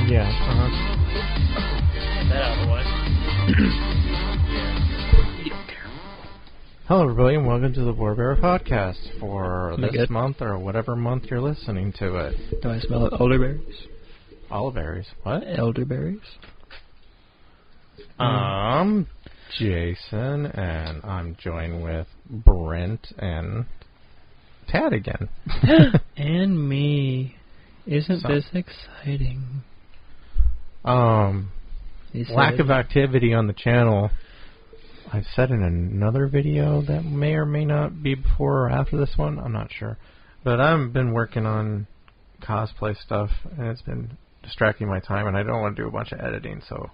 Yeah, Get that out of the way. You don't care. Hello, everybody, and welcome to the Warbear Podcast for Am I this good? month or whatever month you're listening to it. Do I smell elderberries? Oliveberries. What? Elderberries? I'm Jason, and I'm joined with Brent and Tad again. And me. Isn't So- this exciting? He Lack said- of activity on the channel. I've said in another video that may or may not be before or after this one. I'm not sure. But I've been working on cosplay stuff, and it's been distracting my time, and I don't want to do a bunch of editing, so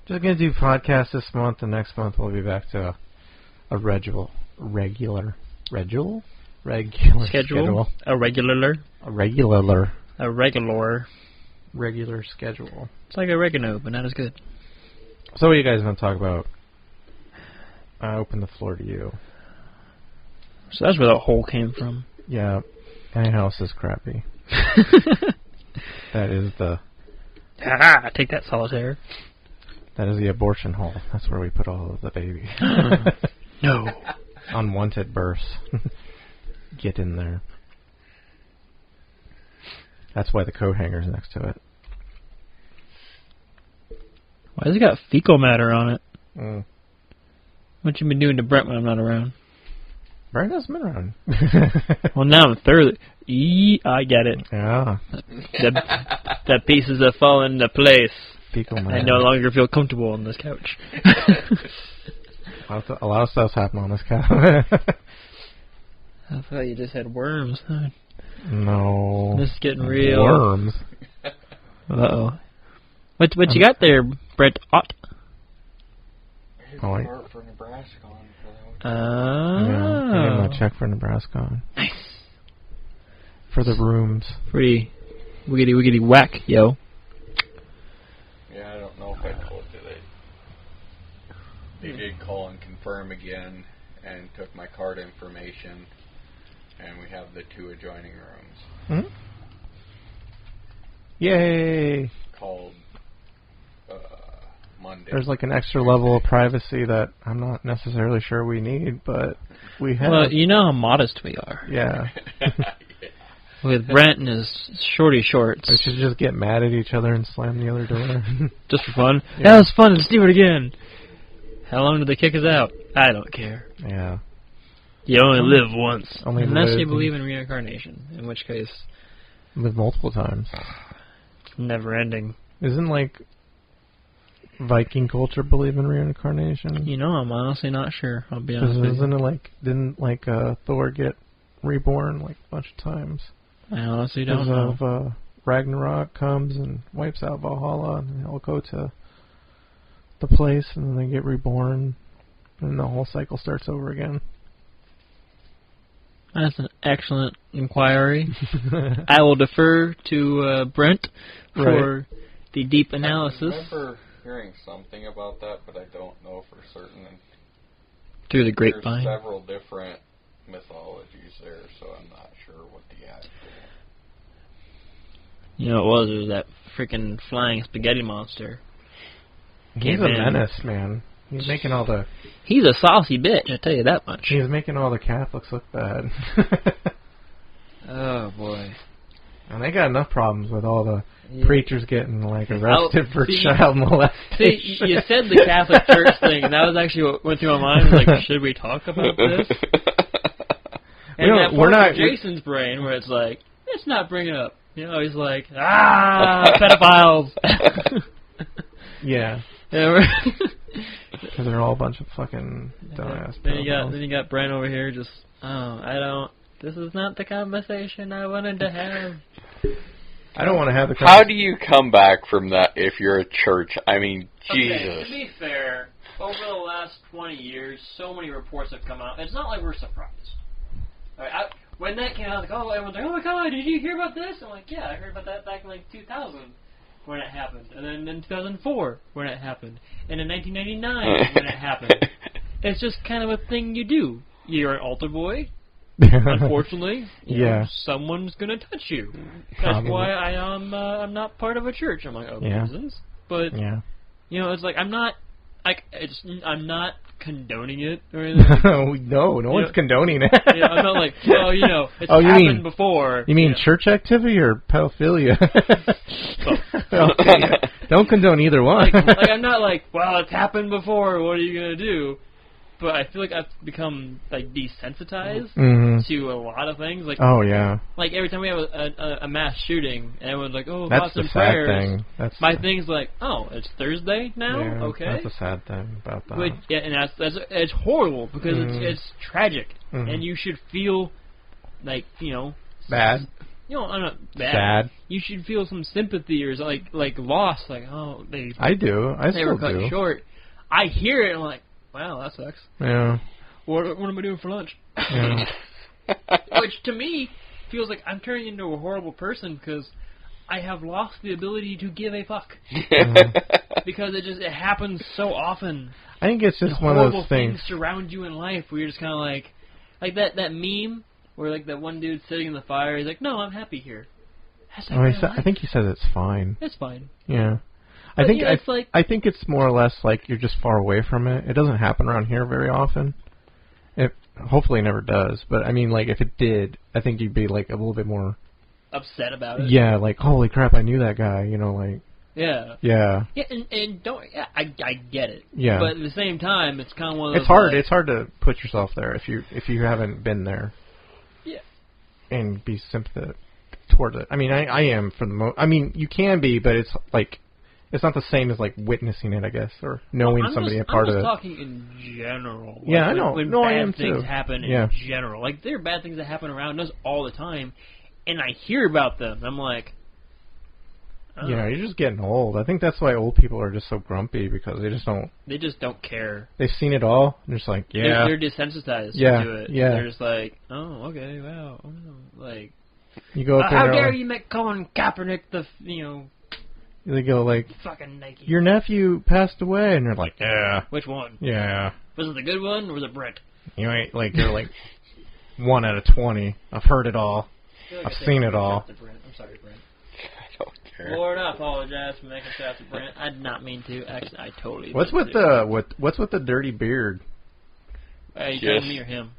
just going to do podcasts this month, and next month we'll be back to a regular schedule? schedule. A regular? A regular schedule. It's like oregano, but not as good. So what are you guys going to talk about? I open the floor to you. So that's where the hole came from. Yeah, my house is crappy. That is the Take that, solitaire. abortion hole. That's where we put all of the babies. No. Unwanted births. Get in there. That's why the coat hanger's next to it. Why has it got fecal matter on it? Mm. What you been doing to Brent when I'm not around? Brent hasn't been around. Well, now I'm thoroughly... I get it. Yeah. The pieces have fallen into place. Fecal matter. I no longer feel comfortable on this couch. A lot of stuff's happened on this couch. I thought you just had worms. No. This is getting real. Worms. Uh-oh. What you got there, Brent Ott? Oh, wait. For Nebraska on for the Oh. Yeah, I gave him a check for Nebraska. Nice. For the rooms. Pretty wiggity whack, yo. Yeah, I don't know if I told you they did call and confirm again and took my card information, and we have the 2 adjoining rooms. Hmm? Yay! Called Monday. There's like an extra level of privacy that I'm not necessarily sure we need, but we have. Well, you know how modest we are. Yeah. With Brent and his shorty shorts. We should just get mad at each other and slam the other door. Just for fun. Yeah. That was fun, let's do it again. How long did they kick us out? I don't care. Yeah. You only live once. Only Unless live you believe in reincarnation, in which case, Live multiple times. it's never ending. Isn't like Viking culture believe in reincarnation? You know, I'm honestly not sure. I'll be 'Cause honest with you. isn't it like didn't like Thor get reborn like a bunch of times? I honestly don't know. Because of Ragnarok comes and wipes out Valhalla, and they'll go to the place, and then they get reborn, and the whole cycle starts over again. That's an excellent inquiry. I will defer to Brent for the deep analysis. I remember hearing something about that, but I don't know for certain. And Through the there's grapevine. several different mythologies there, so I'm not sure what the actual... You know what it was that freaking flying spaghetti monster. He's Came a in. menace, man. He's making all the He's a saucy bitch, I tell you that much. he's making all the Catholics look bad. Oh boy. And they got enough problems with all the Yeah. preachers getting like arrested for see- child molestation. See, you said the Catholic Church thing, and that was actually what went through my mind. Like, should we talk about this? And don't- that we're part not- of Jason's brain where it's like, let's not bring it up. You know, he's like, pedophiles. Yeah, Yeah, because they're all a bunch of fucking dumbass. then you pedophiles. got Brent over here just, this is not the conversation I wanted to have. I don't want to have the. How do you come back from that if you're a church? I mean, Jesus. Okay, to be fair, over the last 20 years, so many reports have come out. It's not like we're surprised. All right, when that came out, like, oh, everyone's like, oh my god, did you hear about this? I'm like, yeah, I heard about that back in like 2000 when it happened, and then in 2004 when it happened, and in 1999 when it happened. It's just kind of a thing you do. You're an altar boy. Unfortunately, you know, someone's gonna touch you. That's why I'm not part of a church. I'm like, oh, reasons, but you know, it's like I'm not condoning it or anything. No one's condoning it. Yeah, I'm not like, well, you know, it's happened before. You mean church activity or pedophilia? Okay, don't condone either one. like I'm not like, well, it's happened before. What are you gonna do? But I feel like I've become like desensitized to a lot of things. Like, like every time we have a mass shooting, and everyone's like, "Oh, that's thoughts the and sad prayers." thing. My thing's like, "Oh, it's Thursday now." Yeah, okay, that's a sad thing about that. Which, and that's it's horrible because it's tragic, and you should feel like, you know, bad. You know, I'm not bad. Sad. You should feel some sympathy or like loss, like, oh, they do. They were cut short. I hear it and I'm like, wow, that sucks. Yeah. What am I doing for lunch? Yeah. Which to me feels like I'm turning into a horrible person because I have lost the ability to give a fuck. Because it happens so often. I think it's just one of those things. Surround you in life where you're just kind of like that meme where like that one dude sitting in the fire. He's like, no, I'm happy here. I think he says it's fine. It's fine. Yeah. But, I think it's more or less like you're just far away from it. It doesn't happen around here very often. It hopefully never does. But I mean, like if it did, I think you'd be like a little bit more upset about it. Yeah, like holy crap, I knew that guy. You know, like yeah. Yeah, and don't I get it. Yeah. But at the same time, it's kind of one of those. It's hard. Like, it's hard to put yourself there if you haven't been there. Yeah. And be sympathetic towards it. I mean, I am for the most. I mean, you can be, but it's like. It's not the same as like witnessing it, I guess, or knowing somebody a part of it. I'm just talking in general. Like, yeah, I know. When I bad am things too. happen in general, like there are bad things that happen around us all the time, and I hear about them. I'm like, oh. Yeah, you're just getting old. I think that's why old people are just so grumpy because they just don't. They just don't care. They've seen it all. They're just like, yeah. They're desensitized to it. Yeah. They're just like, oh, okay, wow, like. You go up there. How dare you make Colin Kaepernick They go like, fucking Nike. Your nephew passed away, and they're like, yeah. Which one? Yeah. Was it the good one or was it Brent? You ain't like you're like 1 out of 20. I've heard it all. I've seen it all. I'm sorry, Brent. I don't care. Lord, I apologize for making shots at Brent. I did not mean to. Actually, I totally. What's with the dirty beard? You talking me or him?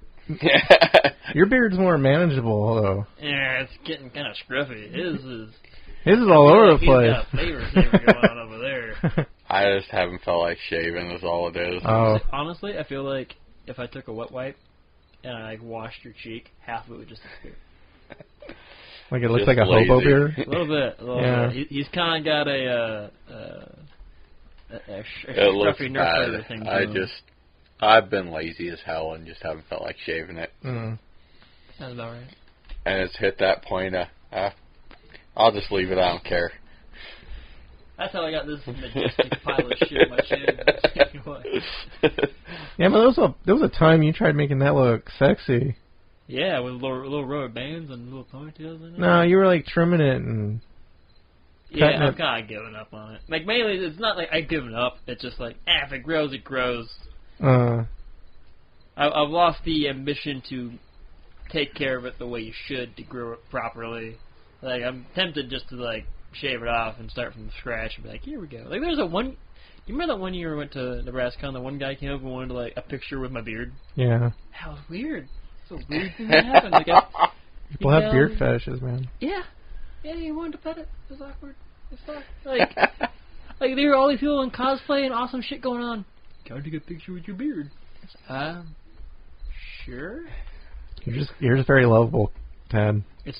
Your beard's more manageable, though. Yeah, it's getting kind of scruffy. His is all over the place. He's got flavor going on over there. I just haven't felt like shaving is all it is. Oh. Honestly, I feel like if I took a wet wipe and I washed your cheek, half of it would just disappear. Like it looks like a hobo beard? A little bit. Bit. He's kind of got a scruffy nerf thing. I've been lazy as hell and just haven't felt like shaving it. Mm. Sounds about right. And it's hit that point I'll just leave it. I don't care. That's how I got this majestic pile of shit in my chin. Yeah, but there was a time you tried making that look sexy. Yeah, with little rubber bands and little ponytails in it. No, you were like trimming it and. Yeah, I'm kind of giving up on it. Like mainly, it's not like I've given up. It's just like, if it grows, it grows. I've lost the ambition to take care of it the way you should to grow it properly. Like, I'm tempted just to, like, shave it off and start from scratch and be like, here we go. Like, there's you remember that one year we went to Nebraska and the one guy came up and wanted, like, a picture with my beard? Yeah. That was weird. It's a weird thing that happened. Like, people have beard fetishes, man. Yeah. Yeah, he wanted to pet it. It was awkward. It sucked. Like, there were all these people in cosplay and awesome shit going on. Can I take a picture with your beard? Sure. You're just very lovable, Ted. It's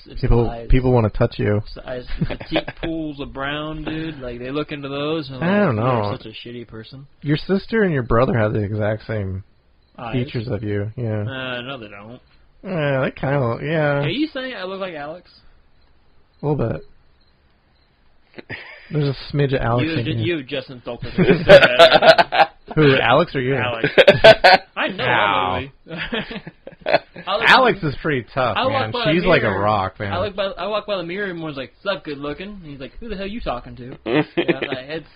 people want to touch you. It's petite pools of brown, dude. Like they look into those. And I don't know. You're such a shitty person. Your sister and your brother have the exact same features of you. Yeah. No, they don't. They kind of. Yeah. Are you saying I look like Alex? A little bit. There's a smidge of Alex in you. You just insulted me. Who, Alex or you? Alex. I know Ow. that movie. Alex is pretty tough, I man. walk by the She's like a mirror. rock, man. I walk by the mirror and everyone's like, "Sup, good looking?" And he's like, "Who the hell you talking to?" Yeah, like, it's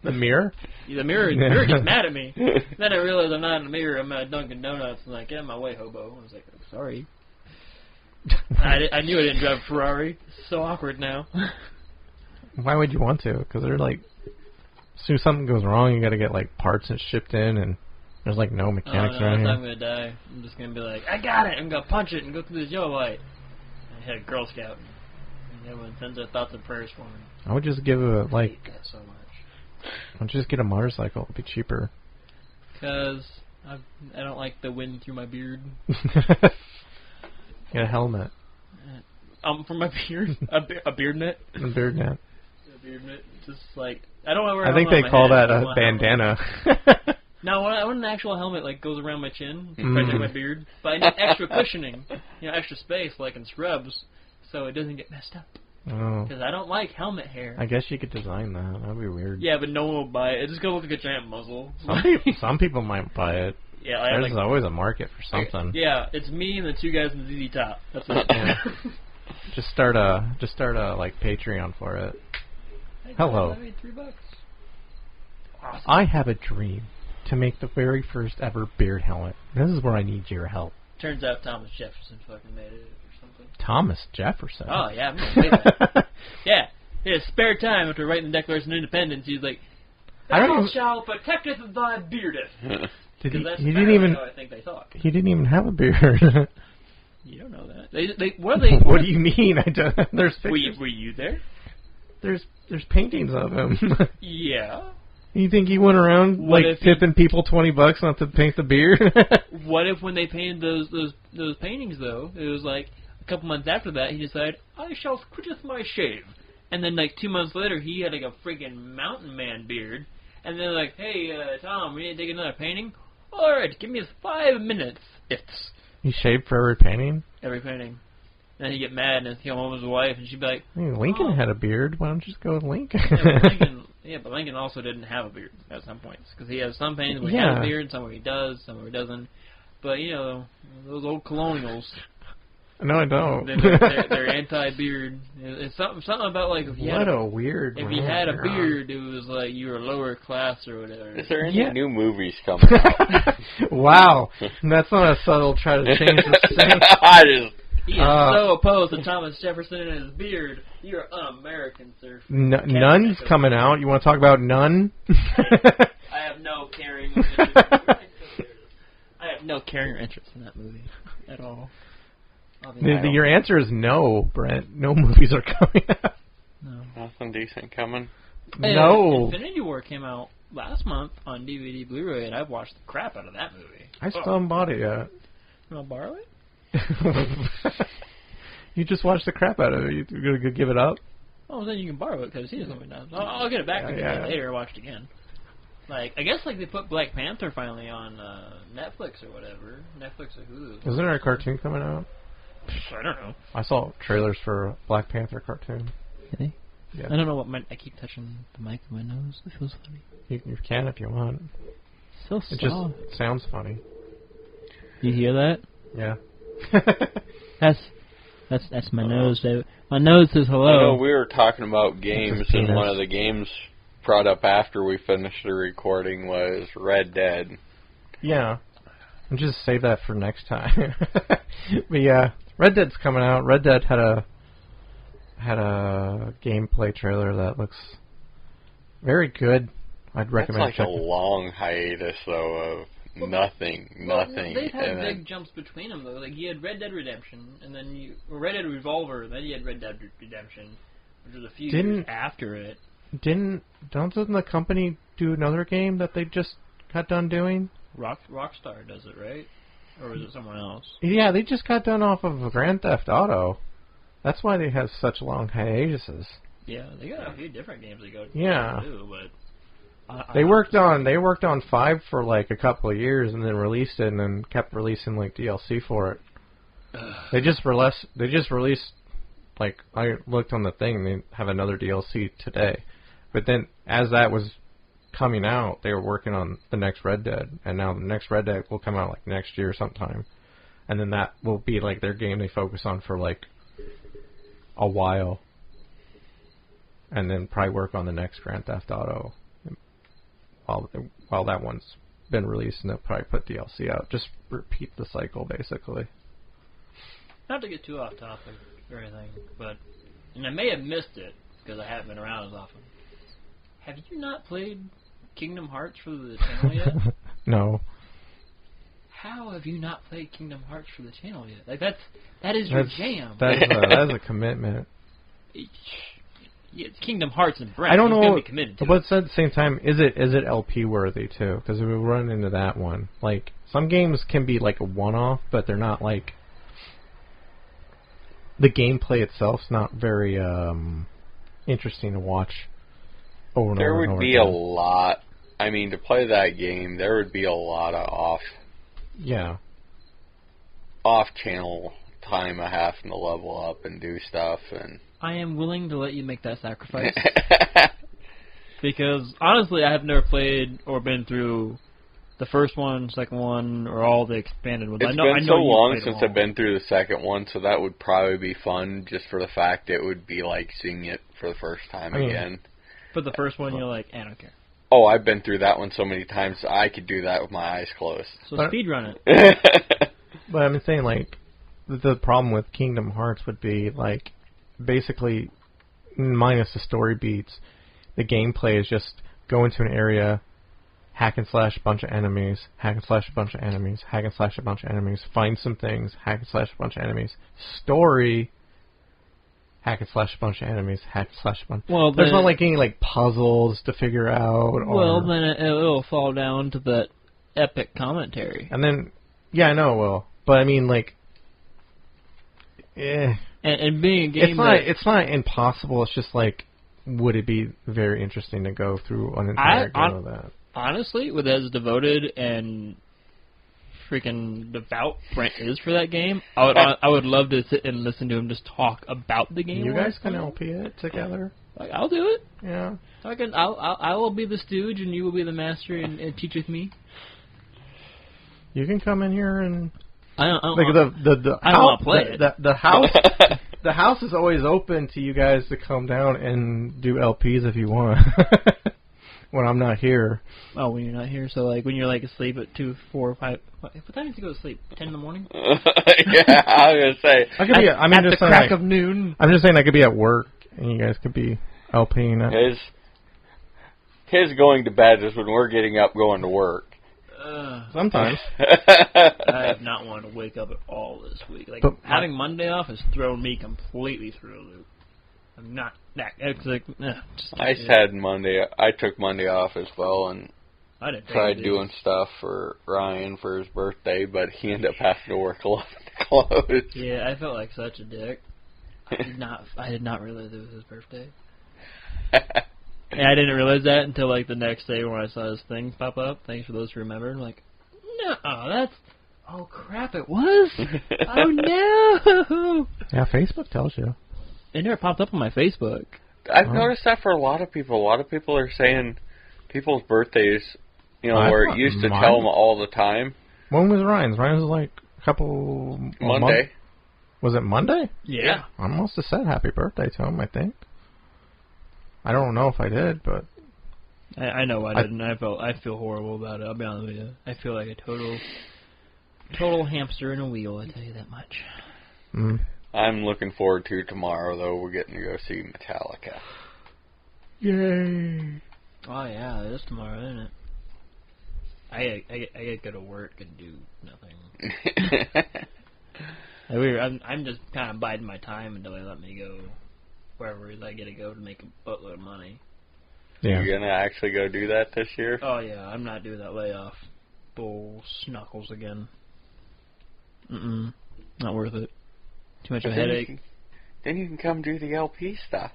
The mirror? the mirror gets mad at me. Then I realize I'm not in the mirror. I'm at Dunkin' Donuts. And like, get out of my way, hobo. I was like, oh, sorry. I knew I didn't drive a Ferrari. It's so awkward now. Why would you want to? Because they're like, as soon as something goes wrong, you got to get like parts and shipped in, and there's like no mechanics no, around I'm here. gonna die. I'm just gonna be like, I got it. I'm gonna punch it and go through this yellow light. I had a Girl Scout, and everyone sends their thoughts and prayers for me. I would just give a I like. hate that so much. I'd just get a motorcycle. It'd be cheaper. Cause I don't like the wind through my beard. Get a helmet. For my beard, a beard net. A beard net. A beard net. Just like I don't wear. I think they call that a bandana. No, I want an actual helmet like goes around my chin, protecting my beard. But I need extra cushioning, extra space like in Scrubs, so it doesn't get messed up. Oh. Because I don't like helmet hair. I guess you could design that. That'd be weird. Yeah, but no one will buy it. It's just gonna look like a giant muzzle. Some people might buy it. Yeah, I have, There's always a market for something. Yeah, it's me and the two guys in the ZZ Top. That's it. Yeah. Just start a like Patreon for it. Hello. I made $3. Awesome. I have a dream to make the very first ever beard helmet. This is where I need your help. Turns out Thomas Jefferson fucking made it or something. Thomas Jefferson. Oh yeah, I'm gonna say that. Yeah, in his spare time after writing the Declaration of Independence, he's like, I don't "Thou even- shalt protecteth thy beardeth." Did he? That's He didn't apparently even. how I think they talk. He didn't even have a beard. You don't know that. They what are they? What do you mean? I don't. There's pictures. Were you there? There's paintings of him. Yeah. You think he went around What like if he- tipping people $20 not to paint the beard? What if when they painted those paintings though, it was like a couple months after that he decided I shall quitteth my shave, and then like 2 months later he had like a freaking mountain man beard, and then like, hey Tom, we need to take another painting. All right, give me 5 minutes. It's He shaved for every painting. every painting. Then he'd get mad and he'd come home with his wife, and she'd be like, I mean, Lincoln "Oh." had a beard. Why don't you just go with Lincoln? But Lincoln also didn't have a beard at some points because he has some paintings where he Yeah. has a beard, some where he does, some where he doesn't. But those old colonials. No, I don't. They're anti-beard. It's something about like if you What had a weird. if you had a rant. beard, it was like you were lower class or whatever. Is there any Yeah. new movies coming out? Wow, that's not a subtle try to change the thing. I just He is so opposed to Thomas Jefferson and his beard. You're un-American, sir. None's coming out. You want to talk about None? I have no caring. I have no caring or interest in that movie at all. Your answer is no, Brent. No movies are coming out. No. nothing decent coming. No. Infinity War came out last month on DVD, Blu-ray, and I've watched the crap out of that movie. I still haven't bought it yet. You want to borrow it? You just watched the crap out of it. You're going to give it up? Oh, then you can borrow it because he doesn't know. I'll get it back later. Watch it again. Like I guess like they put Black Panther finally on Netflix or whatever. Netflix or Hulu. Isn't there a cartoon coming out? I don't know. I saw trailers for a Black Panther cartoon. Really? Yeah. I don't know what I keep touching the mic with my nose. It feels funny. You can if you want. So It soft. just sounds funny. You hear that? Yeah. That's my nose. My nose says I hello. know we were talking about games, It's his and one penis. of the games brought up after we finished the recording was Red Dead. Yeah. And just save that for next time. But yeah, Red Dead's coming out. Red Dead had a gameplay trailer that looks very good. I'd recommend That's like a checking. long hiatus, though, of nothing. They've had and big jumps between them though. Like you had Red Dead Redemption, and then Red Dead Revolver, then you had Red Dead Redemption, which was a few years after it. Doesn't the company do another game that they just got done doing? Rockstar does it, right? Or is it someone else? Yeah, they just got done off of Grand Theft Auto. That's why they have such long hiatuses. Yeah, they got a few different games they go to Yeah. do, but They worked on 5 for like a couple of years and then released it and then kept releasing like DLC for it. They just released like I looked on the thing, they have another DLC today. But then as that was coming out, they were working on the next Red Dead, and now the next Red Dead will come out like next year sometime, and then that will be like their game they focus on for like a while, and then probably work on the next Grand Theft Auto while that one's been released, and they'll probably put DLC out. Just repeat the cycle, basically. Not to get too off topic or anything, but and I may have missed it because I haven't been around as often. Have you not played Kingdom Hearts for the channel yet? No. How have you not played Kingdom Hearts for the channel yet? Like that is your jam. That is a commitment. It's Kingdom Hearts and Brent. I don't know, be committed to but at the same time, is it LP worthy too? Because we run into that one. Like some games can be like a one-off, but they're not like the gameplay itself's not very interesting to watch over and there over and would over be again. a lot. I mean, to play that game, there would be a lot of off-channel time of having to level up and do stuff and. I am willing to let you make that sacrifice. Because, honestly, I have never played or been through the first one, second one, or all the expanded ones. It's been so long since I've been through the second one, so that would probably be fun, just for the fact it would be like seeing it for the first time again. But the first one, you're like, I don't care. Oh, I've been through that one so many times, I could do that with my eyes closed. So speedrun it. But I'm saying, like, the problem with Kingdom Hearts would be, like, basically, minus the story beats, the gameplay is just go into an area, hack and slash a bunch of enemies, hack and slash a bunch of enemies, hack and slash a bunch of enemies, find some things, hack and slash a bunch of enemies. Story, hack and slash a bunch of enemies, hack and slash a bunch. Well, there's not like any like puzzles to figure out. Well, then it'll fall down to that epic commentary. And then, yeah, I know it will, but I mean, like, And being a game it's not impossible. It's just like, would it be very interesting to go through an entire game of that? Honestly, with as devoted and freaking devout Brent is for that game, I would love to sit and listen to him just talk about the game. You guys can LP it together. Like, I'll do it. Yeah. I will be the stooge and you will be the master and teach with me. You can come in here and. I don't want to play it. The house, the house is always open to you guys to come down and do LPs if you want. When I'm not here. Oh, when you're not here, so like when you're like asleep at 2, 4, 5. What time do you go to sleep? 10 in the morning? Yeah, I was gonna say. I could be. I mean, at just the saying, crack like, of noon. I'm just saying I could be at work and you guys could be LPing it. His going to bed is when we're getting up going to work. Sometimes. I have not wanted to wake up at all this week. Like, having Monday off has thrown me completely through a loop. I'm not that. It's like, I took Monday off as well and I didn't tried doing stuff for Ryan for his birthday, but he ended up having to work 11 to close. Yeah, I felt like such a dick. I did not realize it was his birthday. And I didn't realize that until like the next day when I saw his thing pop up. Thanks for those who remembered. I'm like, no, oh crap, it was? Oh no! Yeah, Facebook tells you. It never popped up on my Facebook. I've noticed that for a lot of people. A lot of people are saying people's birthdays, where it used to tell them all the time. When was Ryan's? Ryan's was like a couple... Monday. Was it Monday? Yeah. I must have said happy birthday to him, I think. I don't know if I did, but... I know I didn't. I feel horrible about it. I'll be honest with you. I feel like a total hamster in a wheel, I tell you that much. Mm. I'm looking forward to tomorrow, though. We're getting to go see Metallica. Yay! Oh, yeah, it is tomorrow, isn't it? I get to go to work and do nothing. I'm just kind of biding my time until they let me go wherever I get to go to make a buttload of money. Yeah. You're going to actually go do that this year? Oh, yeah, I'm not doing that layoff. Bull snuckles again. Not worth it. Too much of a headache. Then you can come do the LP stuff.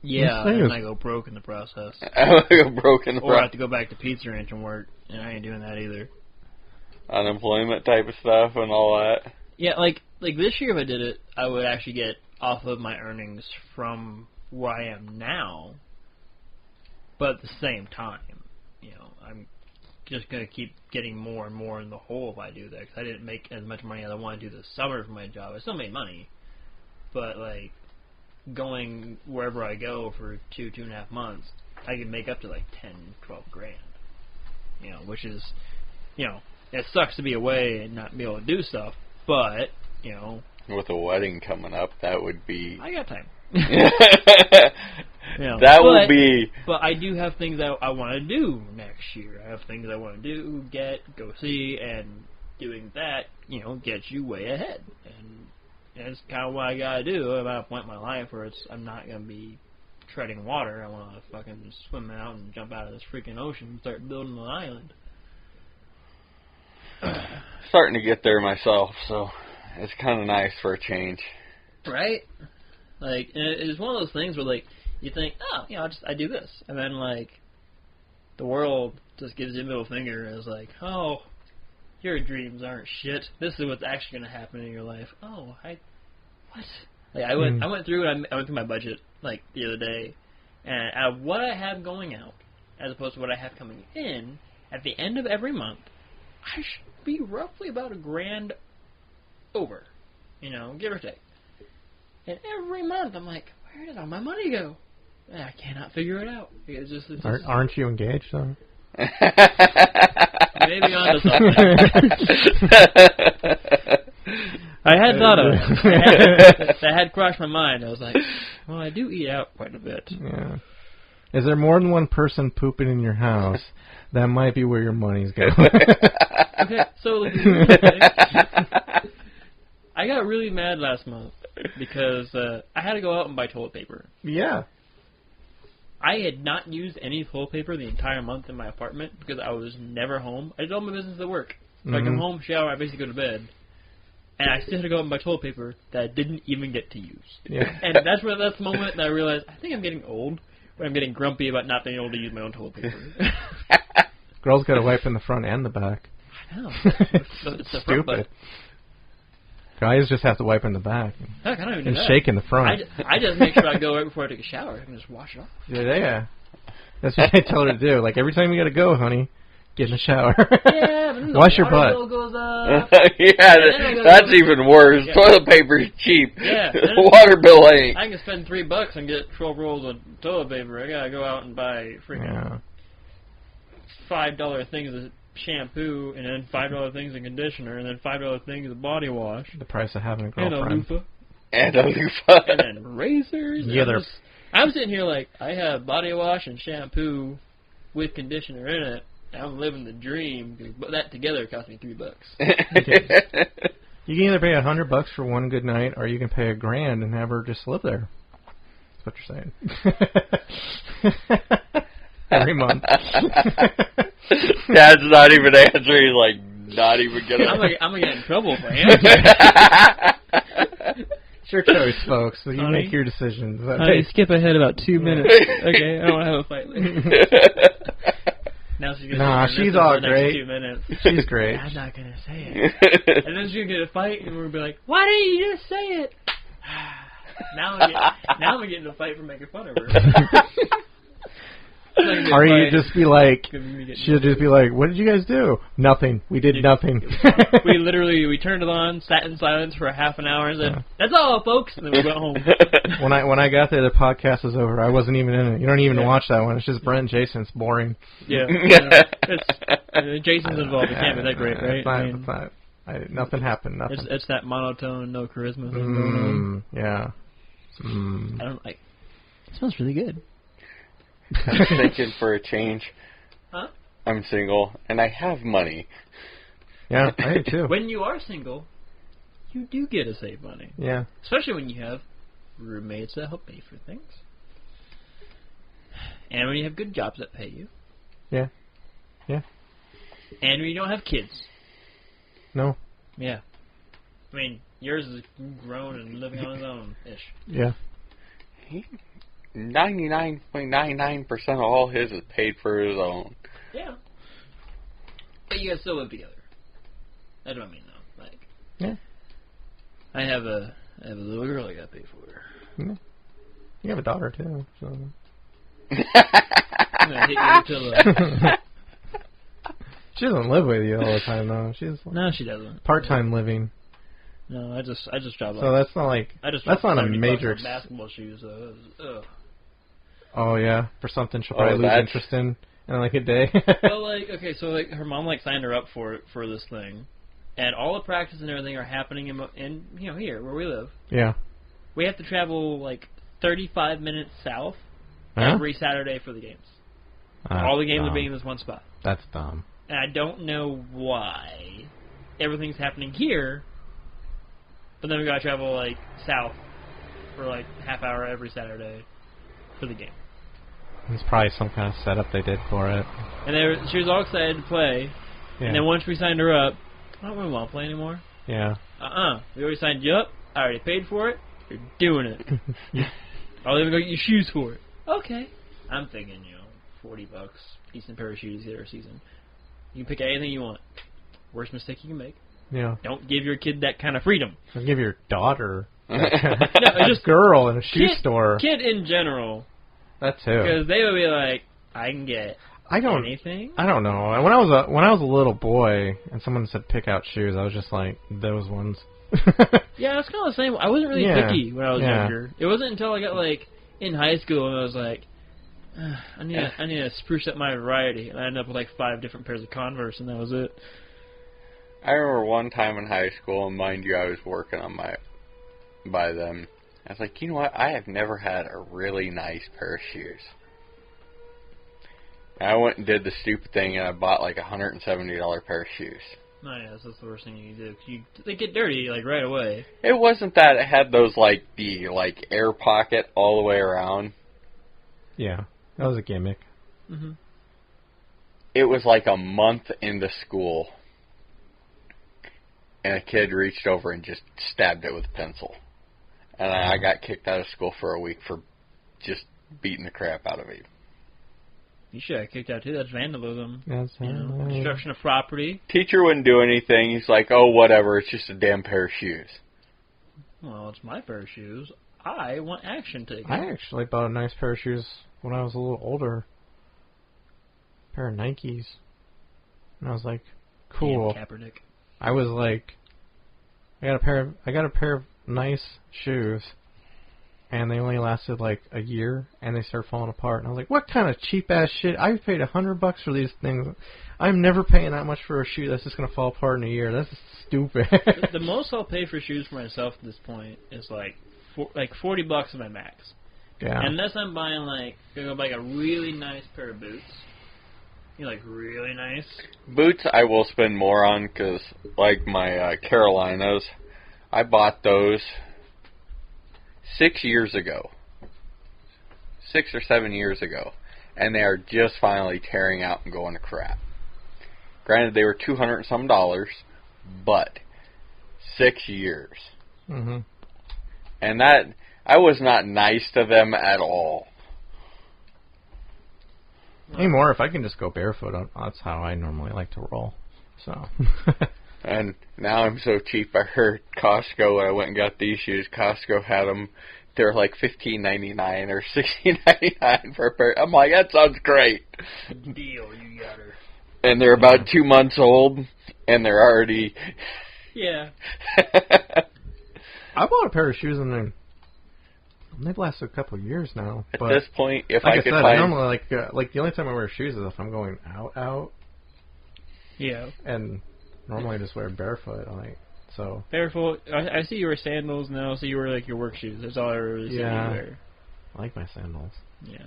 Yeah, and I go broke in the process. I go broke in the process. Or I have to go back to Pizza Ranch and work, and I ain't doing that either. Unemployment type of stuff and all that. Yeah, like this year if I did it, I would actually get off of my earnings from where I am now, but at the same time. I'm just going to keep getting more and more in the hole if I do that, because I didn't make as much money as I wanted to this summer for my job. I still made money, but, like, going wherever I go for 2.5 months, I can make up to, like, 10, 12 grand, which is, it sucks to be away and not be able to do stuff, but, With a wedding coming up, that would be... I got time. That will be... But I do have things that I want to do next year. I have things I want to do, go see, and doing that, gets you way ahead. And that's kind of what I gotta do. I'm at a point in my life where I'm not gonna be treading water. I want to fucking swim out and jump out of this freaking ocean and start building an island. Starting to get there myself, so it's kind of nice for a change. Right? Like, it's one of those things where, like, you think, oh, I do this. And then, like, the world just gives you a middle finger and is like, oh, your dreams aren't shit. This is what's actually going to happen in your life. Oh, what? Like, I went through my budget, like, the other day, and out of what I have going out, as opposed to what I have coming in, at the end of every month, I should be roughly about $1,000 over, give or take. And every month, I'm like, where did all my money go? And I cannot figure it out. It's just Aren't you engaged, though? Maybe onto something. I had thought of it. That had crossed my mind. I was like, well, I do eat out quite a bit. Yeah. Is there more than one person pooping in your house? That might be where your money's going. Okay, so I got really mad last month because I had to go out and buy toilet paper. Yeah. I had not used any toilet paper the entire month in my apartment because I was never home. I did all my business at work. So I come home, shower, I basically go to bed. And I still had to go out and buy toilet paper that I didn't even get to use. Yeah. And that's the moment that I realized, I think I'm getting old, when I'm getting grumpy about not being able to use my own toilet paper. Girls got to wipe in the front and the back. I know. It's the front butt. Stupid. Guys just have to wipe in the back. Heck, I don't even do and that. shake in the front. I just make sure I go right before I take a shower. I can just wash it off. Yeah. That's what I tell her to do. Like, every time you got to go, honey, get in the shower. Yeah, but then the wash your water butt. bill goes up. That's even worse. Yeah. Toilet paper's cheap. Yeah. The water bill ain't. I can spend $3 and get 12 rolls of toilet paper. I gotta go out and buy freaking $5 things of shampoo, and then $5 things of conditioner, and then $5 things of body wash. The price of having a And a girlfriend. loofah. And a loofah. And then razors. Yeah, I'm sitting here like, I have body wash and shampoo with conditioner in it. I'm living the dream. But that together cost me $3. You can either pay $100 for one good night, or you can pay $1,000 and have her just live there. That's what you're saying. Every month. Dad's not even answering. He's like, not even gonna. I'm gonna get in trouble if I answer. It's your choice, folks. So you Honey? make your decisions. Skip ahead about 2 minutes. Okay, I don't want to have a fight later. Now she's gonna she's all great. 2 minutes. She's great. I'm not gonna say it. And then she's gonna get a fight, and we're gonna be like, "Why didn't you just say it?" Now I'm getting in a fight for making fun of her. Or you just be like, she'll just be like, "What did you guys do?" "Nothing. We did nothing." we turned it on, sat in silence for half an hour, and said, "That's all, folks," and then we went home. When I got there, the podcast was over. I wasn't even in it. You don't even watch that one. It's just Brent and Jason. It's boring. Yeah. Jason's involved. It can't be that great, right? It's not. Nothing happened. Nothing. It's that monotone, no charisma thing going on. Yeah. I don't like. It smells really good. I'm thinking for a change. Huh? I'm single and I have money. Yeah, I do too. When you are single, you do get to save money. Yeah. Especially when you have roommates that help pay for things. And when you have good jobs that pay you. Yeah. Yeah. And when you don't have kids. No. Yeah. I mean, yours is grown and living on his own-ish. Yeah. 99.99% of all his is paid for his own. Yeah. But you guys still live together. That's what I mean, though. Like, yeah. I have a little girl I gotta pay for. Yeah. You have a daughter too, so. I'm gonna hit you until She doesn't live with you all the time, though. She's No, she doesn't. part-time living. No, I just dropped. So that's not like I just that's dropped not a 70 major. bucks on basketball shoes. Ugh. Oh yeah, for something she'll probably lose that's- interest in like a day. Well, like, okay, so like her mom like signed her up for this thing, and all the practice and everything are happening in here where we live. Yeah. We have to travel like 35 minutes south Huh? every Saturday for the games. All the games are being in this one spot. That's dumb. And I don't know why everything's happening here, but then we gotta travel like south for like half hour every Saturday for the game. It's probably some kind of setup they did for it. And she was all excited to play, Yeah. and then once we signed her up, I don't really want to play anymore. Yeah. We already signed you up. I already paid for it. You're doing it. I'll even go get your shoes for it. Okay. I'm thinking, $40, decent pair of shoes the other season. You can pick anything you want. Worst mistake you can make. Yeah. Don't give your kid that kind of freedom. I'll give your daughter No, it's just girl in a shoe store. Kid in general. That too. Because they would be like, I can get I don't anything. know. When I was a little boy and someone said pick out shoes, I was just like those ones. Yeah, it's kind of the same. I wasn't really Yeah. picky when I was Yeah. younger. It wasn't until I got like in high school and I was like, I need to spruce up my variety, and I ended up with like 5 different pairs of Converse, and that was it. I remember one time in high school, and mind you, I was working on by them. I was like, you know what? I have never had a really nice pair of shoes. And I went and did the stupid thing, and I bought like a $170 pair of shoes. Oh yeah, that's the worst thing you can do. They get dirty like right away. It wasn't that it had those the air pocket all the way around. Yeah. That was a gimmick. Mm-hmm. It was like a month into school, and a kid reached over and just stabbed it with a pencil. And I got kicked out of school for a week for just beating the crap out of him. You should have kicked out too. That's vandalism. That's Destruction of property. Teacher wouldn't do anything. He's like, oh, whatever, it's just a damn pair of shoes. Well, it's my pair of shoes. I want action taken. I actually bought a nice pair of shoes when I was a little older. A pair of Nikes. And I was like, cool. Damn Kaepernick. I was like, I got a pair of nice shoes, and they only lasted like a year, and they started falling apart. And I was like, what kind of cheap ass shit? I paid $100 for these things. I'm never paying that much for a shoe that's just gonna fall apart in a year. That's stupid. The most I'll pay for shoes for myself at this point is like $40 is my max. Yeah. Unless I'm buying gonna go buy a really nice pair of boots. Really nice. Boots I will spend more on because, like my Carolinas, I bought those 6 years ago. 6 or 7 years ago. And they are just finally tearing out and going to crap. Granted, they were $200 and some, but 6 years. Mm-hmm. And that, I was not nice to them at all. Anymore, if I can just go barefoot, that's how I normally like to roll. So. And now I'm so cheap. I heard Costco when I went and got these shoes. Costco had them. They're like $15.99 or $16.99 for a pair. I'm like, that sounds great. Deal, you got her. And they're about 2 months old, and they're already. Yeah. I bought a pair of shoes and they've lasted a couple of years now. At But this point, if like I could said, find. I normally like the only time I wear shoes is if I'm going out, Yeah. and normally I just wear barefoot. So. Barefoot. I see you wear sandals now. So you wear your work shoes. That's all I really see you wear. I like my sandals. Yeah.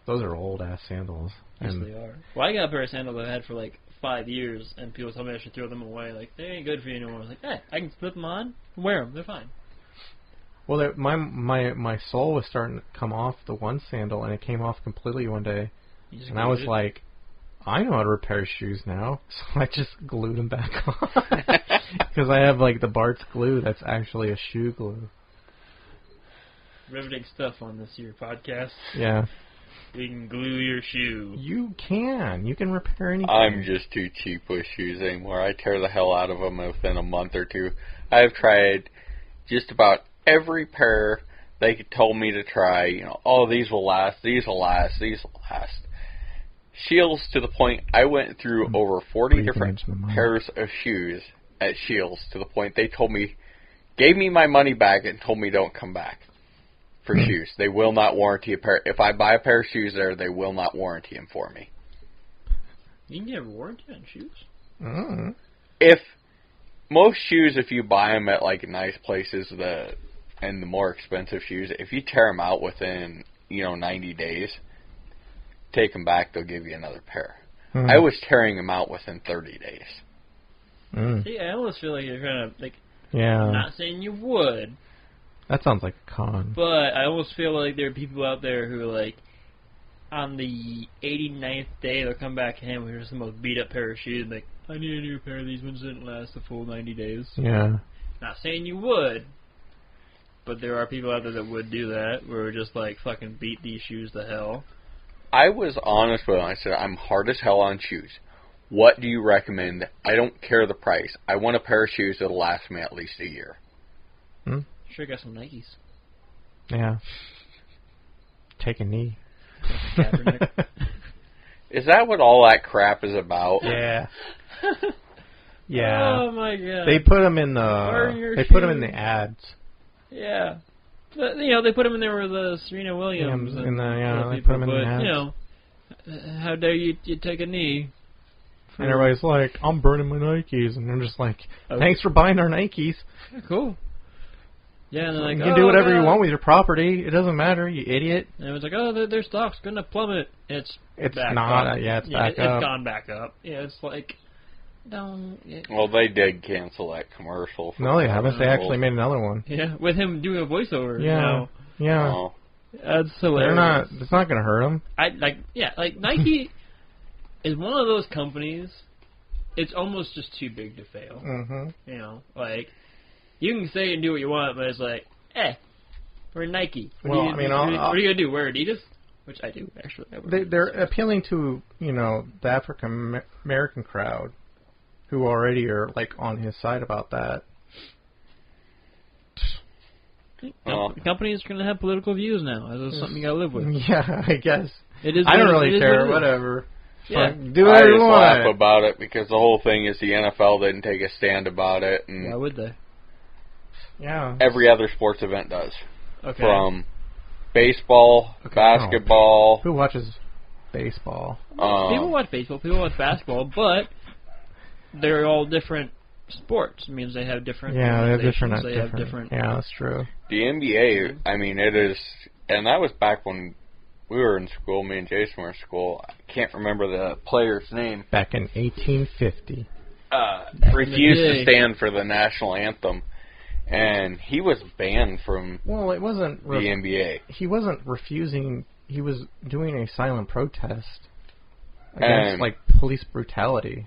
Those are old ass sandals. Yes, And they are. Well, I got a pair of sandals I had for 5 years, and people told me I should throw them away. They ain't good for you anymore. I was like, hey, I can put them on and wear them. They're fine. well, my sole was starting to come off the one sandal, and it came off completely one day. And I was like, I know how to repair shoes now, so I just glued them back on. Because I have the Bart's glue that's actually a shoe glue. Riveting stuff on this here podcast. Yeah. We can glue your shoe. You can repair anything. I'm just too cheap with shoes anymore. I tear the hell out of them within a month or two. I've tried just about every pair they told me to try. Oh, these will last, these will last, these will last. Shields to the point I went through over 40 different pairs of shoes at Shields to the point they gave me my money back and told me don't come back for shoes. They will not warranty a pair. If I buy a pair of shoes there, they will not warranty them for me. You can get a warranty on shoes? Mm. If most shoes, if you buy them at like nice places, and the more expensive shoes, if you tear them out within 90 days, take them back, they'll give you another pair. Mm. I was tearing them out within 30 days. Mm. See, I almost feel like you're trying to, like, Yeah. I'm not saying you would, That sounds like a con. but I almost feel like there are people out there who, like, on the 89th day, they'll come back to him with just the most beat-up pair of shoes, and like, I need a new pair of these ones didn't last the full 90 days. Yeah. Not saying you would, but there are people out there that would do that, where just, like, fucking beat these shoes to hell. I was honest with him. I said, I'm hard as hell on shoes. What do you recommend? I don't care the price. I want a pair of shoes that'll last me at least a year. Hmm? Sure got some Nikes. Yeah. Take a knee. Kaepernick. Is that what all that crap is about? Yeah. Yeah. Oh my god. They put them in Wearing your the. They put them in shoes. the ads. Yeah. But, they put him in there with Serena Williams. Yeah, and in the- yeah, other they people, put 'em in the but, ads. how dare you take a knee? And everybody's like, I'm burning my Nikes. And I'm just like, Oh. thanks for buying our Nikes. Cool. Yeah, and they're like, You can do whatever you God. want with your property. It doesn't matter, you idiot. And it was like, oh, their stock's going to plummet. It's It's back not. up. Yeah, it's Yeah, back it's up. gone back up. Yeah, it's like, don't... Well, they did cancel that commercial. For No, they haven't. They Apple. actually made another one. Yeah, with him doing a voiceover. Yeah. Now. Yeah. Oh. That's hilarious. They're not. It's not going to hurt them. Like Nike is one of those companies. It's almost just too big to fail. Mm-hmm. Like you can say and do what you want, but it's like, we're Nike. What Well, are you, I mean, what are you gonna do? Wear Adidas? Which I do actually. I wear They're Adidas. appealing to the African American crowd, who already are like on his side about that. Well. Companies are gonna have political views now. That's something you gotta live with. Yeah, I guess. It is. I don't what it really is care. what it is. Whatever. Yeah. Fuck, do I whatever you just laugh want. about it because the whole thing is the NFL didn't take a stand about it, and Why would they? Yeah. every other sports event does. Okay. From baseball, Okay, basketball. Who watches baseball? People watch baseball. People watch basketball, but they're all different sports. It means they have different. Yeah, they have organizations, different. They have different. Yeah, that's true. The NBA, I mean, it is, and that was back when we were in school. Me and Jason were in school. I can't remember the player's name. Back in 1850. Refused day. to stand for the national anthem, and he was banned from Well, it wasn't. the NBA. He wasn't refusing. He was doing a silent protest against And- like police brutality.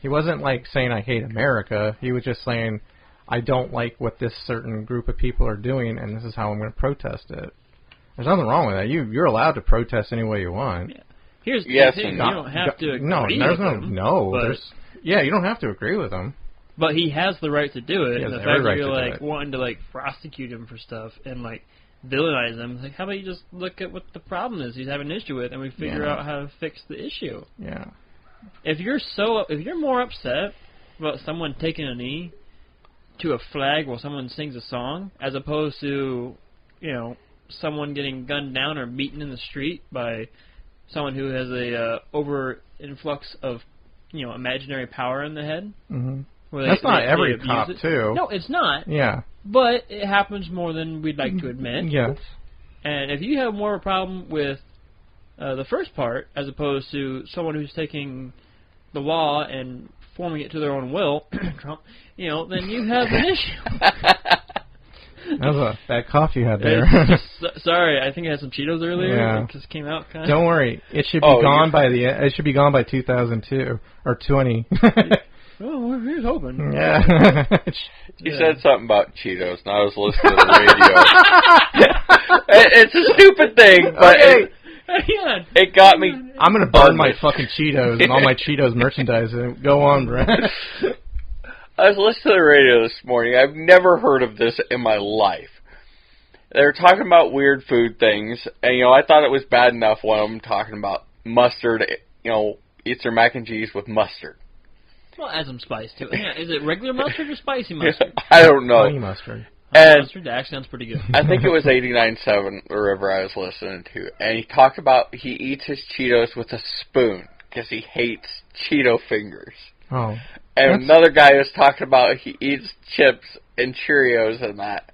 He wasn't like saying I hate America. He was just saying I don't like what this certain group of people are doing, and this is how I'm going to protest it. There's nothing wrong with that. You're allowed to protest any way you want. Yeah. Here's Yes, the thing: and you don't have to agree No, there's with him, but, there's you don't have to agree with them. but he has the right to do it. He And has the every fact right that you're to do like it. wanting to like prosecute him for stuff and like villainize him, it's like how about you just look at what the problem is he's having an issue with, and we figure Yeah. out how to fix the issue. Yeah. If you're more upset about someone taking a knee to a flag while someone sings a song, as opposed to, someone getting gunned down or beaten in the street by someone who has a over influx of, imaginary power in the head. Mm-hmm. where That's not they every abuse cop it. too. No, it's not. Yeah. But it happens more than we'd like to admit. Yes. And if you have more of a problem with the first part, as opposed to someone who's taking the law and forming it to their own will, Trump, then you have an issue. That was a bad cough you had there. Sorry, I think I had some Cheetos earlier. Yeah. It just came out kind of. Don't worry, it should be Oh, gone by it should be gone by 2002 or 20. Well, here's hoping. Yeah. You Yeah. said something about Cheetos, and I was listening to the radio. It's a stupid thing, but Okay. Hang on. it got me. I'm gonna burn my Boneless. fucking Cheetos and all my Cheetos merchandise. Go on, Brett. I was listening to the radio this morning. I've never heard of this in my life. They were talking about weird food things, and I thought it was bad enough one of them talking about mustard, eats their mac and cheese with mustard. Well, add some spice to it. Yeah, is it regular mustard or spicy mustard? I don't know. Honey mustard. And Mustard, that actually sounds pretty good. I think it was 89.7 or wherever I was listening to, and he talked about he eats his Cheetos with a spoon because he hates Cheeto fingers. Oh. And another guy was talking about he eats chips and Cheerios and that.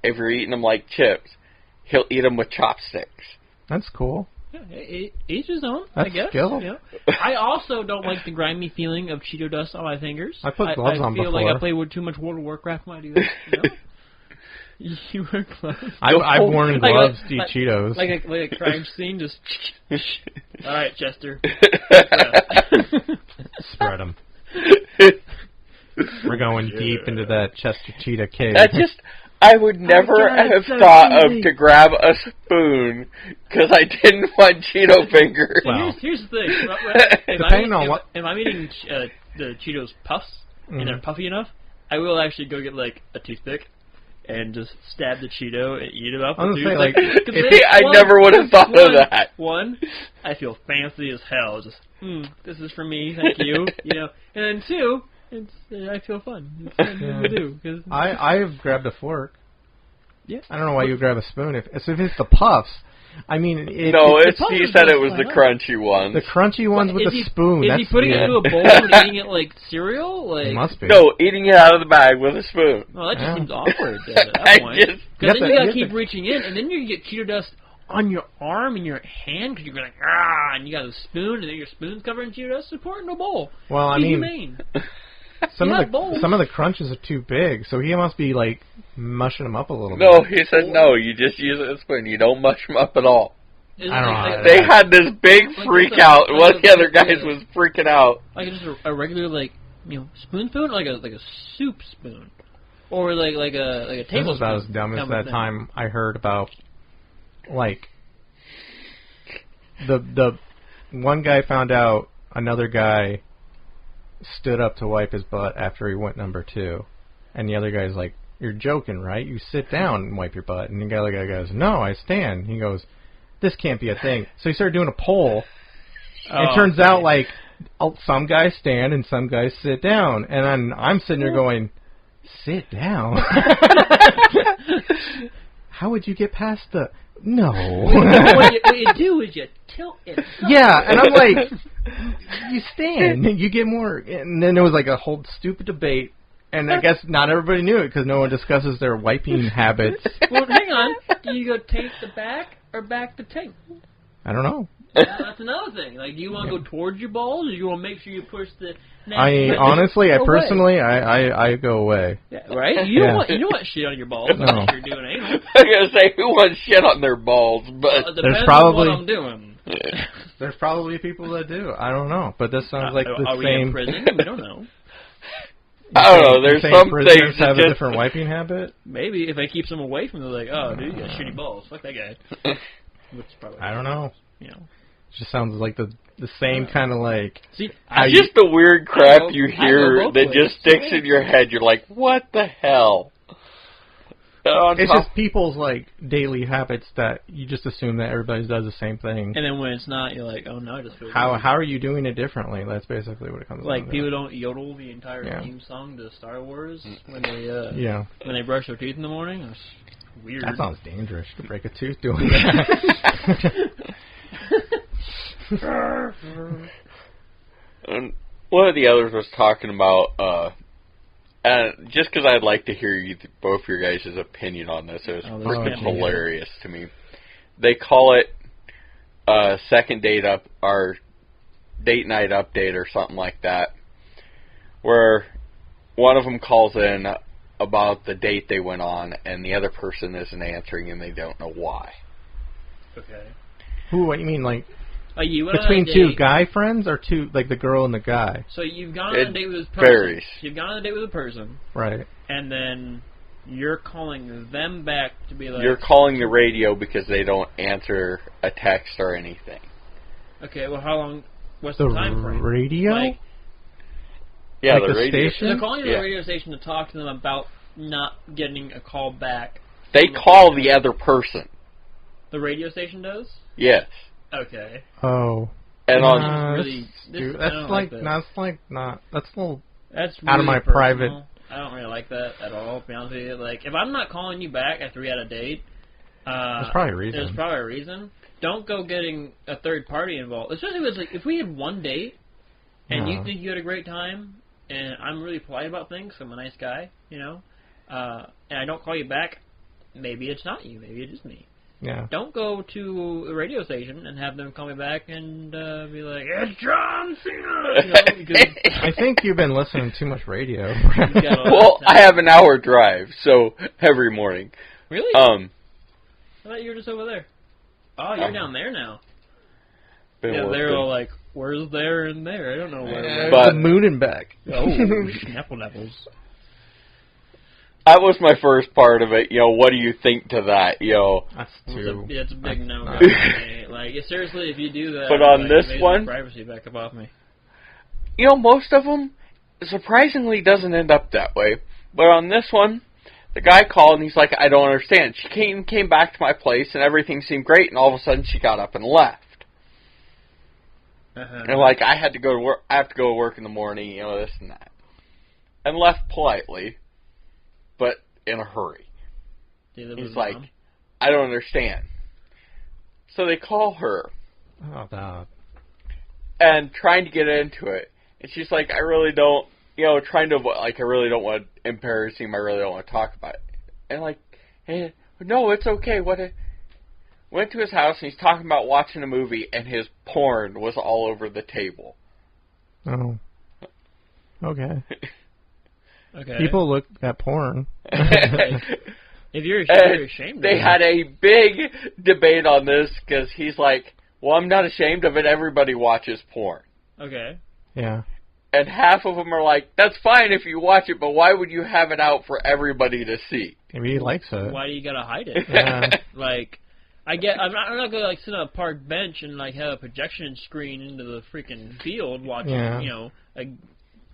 If you're eating them like chips, he'll eat them with chopsticks. That's cool. Yeah, each his own, That's I guess. skill. You know? I also don't like the grimy feeling of Cheeto dust on my fingers. I put gloves on I feel before. like I play with too much World of Warcraft when I do that. You know? You wear gloves. I've worn gloves to eat like, Cheetos. Like a crime scene, just... All right, Chester. Spread them. We're going deep into that Chester Cheetah cave. I would never have thought of to grab a spoon because I didn't want Cheeto fingers. Wow. Here's the thing. If I'm eating the Cheetos Puffs and they're puffy enough, I will actually go get like a toothpick and just stab the Cheeto and eat it up. I was with gonna say, toothpick. I never would have thought of that. One, I feel fancy as hell. Just, this is for me, thank you. And then two, I feel fun. It's fun to do. Cause I've grabbed a fork. Yeah. I don't know why you grab a spoon. If it's the puffs, I mean... He said it was the crunchy ones. The crunchy ones with the spoon. Is he putting it into a bowl and eating it like cereal? Like, it must be. No, eating it out of the bag with a spoon. Well, that just seems awkward at that point. Because then you gotta keep reaching in, and then you get Cheeto dust on your arm and your hand, because you're going, and you got a spoon, and then your spoon's covered in Cheeto dust. So pour it in a bowl. Well, I mean... Humane. Some of the crunches are too big, so he must be like mushing them up a little bit. No, he said no. You just use a spoon. You don't mush them up at all. I don't know. They had this big freak out. One of the other guys was freaking out. Like just a regular spoon, like a soup spoon, or like a tablespoon. This is about as dumb as that time I heard about like the one guy found out another guy stood up to wipe his butt after he went number 2, and the other guy's like, "You're joking, right? You sit down and wipe your butt." And the other guy goes, "No, I stand." He goes, "This can't be a thing." So he started doing a poll. It turns out like some guys stand and some guys sit down, and then I'm sitting there going, "Sit down? How would you get past the?" No. What you do is you tilt it. Yeah, and I'm like, you stand, you get more. And then there was like a whole stupid debate, and I guess not everybody knew it because no one discusses their wiping habits. Well, hang on. Do you go tape the back or back the tape? I don't know. That's another thing. Like, do you want to go towards your balls, or do you want to make sure you push the... Honestly, I personally go away. Yeah, right? You don't want shit on your balls unless you're doing anal. I was going to say, who wants shit on their balls? But there's probably on what I'm doing. There's probably people that do. I don't know. But this sounds like the are same... Are we in prison? We don't know. I don't know. There's some things that have a different wiping habit. Maybe if I keep some away from them, they're like, oh, dude, you got shitty balls. Fuck that guy. Which probably I don't know. You know. It just sounds like the same kind of like... See, just the weird crap you hear that just sticks in your head. You're like, what the hell? It's just people's like daily habits that you just assume that everybody does the same thing. And then when it's not, you're like, oh no, I just feel How are you doing it differently? That's basically what it comes down to. Like people don't yodel the entire theme song to Star Wars when they when they brush their teeth in the morning. It's weird. That sounds dangerous. You could break a tooth doing that. And one of the others was talking about, and just because I'd like to hear both your guys' opinion on this, it was freaking hilarious to me. They call it second date up or date night update or something like that, where one of them calls in about the date they went on, and the other person isn't answering, and they don't know why. Okay. Who? What do you mean, like? You between two guy friends or two, like the girl and the guy? So you've gone on a date with this person. Varies. You've gone on a date with a person. Right. And then you're calling them back to be like... You're calling the radio because they don't answer a text or anything. Okay, well how long... What's the time frame? Radio? Like, yeah, like the radio station. So calling the radio station to talk to them about not getting a call back. They call the other person. The radio station does? Yes. Okay. Oh. And on That's a little That's out of really my personal. private. I don't really like that at all, to be honest with you. Like, if I'm not calling you back after we had a date, There's probably a reason. there's probably a reason. Don't go getting a third party involved. Especially with, like, if we had one date and you think you had a great time, and I'm really polite about things, so I'm a nice guy, you know, and I don't call you back, maybe it's not you, maybe it is me. Yeah. Don't go to a radio station and have them call me back and be like, "It's John Cena." You know, because I think you've been listening to too much radio. you got all well, that time. I have an hour drive, so every morning. Really? Um, I thought you were just over there. Oh, you're down there now. been Yeah, working. they're all like, "Where's there and there?" I don't know where. But- the moon and back. Oh, Schnapples. That was my first part of it. You know, what do you think to that? You know, That's It's too. a big no go. Like, seriously, if you do that, But on like, this invade one- my privacy back up off me. you know, most of them surprisingly doesn't end up that way. But on this one, the guy called and he's like, "I don't understand." She came back to my place and everything seemed great, and all of a sudden she got up and left. And like, I had to go to work. I have to go to work in the morning. You know, this and that, and left politely, but in a hurry. Do you live with He's your like, mom? "I don't understand." So they call her Oh, God. and trying to get into it, and she's like, "I really don't." You know, trying to, like, I really don't want to embarrass him. I really don't want to talk about it. And, like, hey, no, it's okay. Went to his house, and he's talking about watching a movie, and his porn was all over the table. Oh. Okay. Okay. People look at porn. If you're And ashamed they of had a big debate on this, because he's like, "Well, I'm not ashamed of it. Everybody watches porn." Okay. Yeah. And half of them are like, "That's fine if you watch it, but why would you have it out for everybody to see?" Maybe he likes it. Why do you gotta hide it? Yeah. Like, I'm not gonna like sit on a park bench and like have a projection screen into the freaking field watching, Yeah. you know, a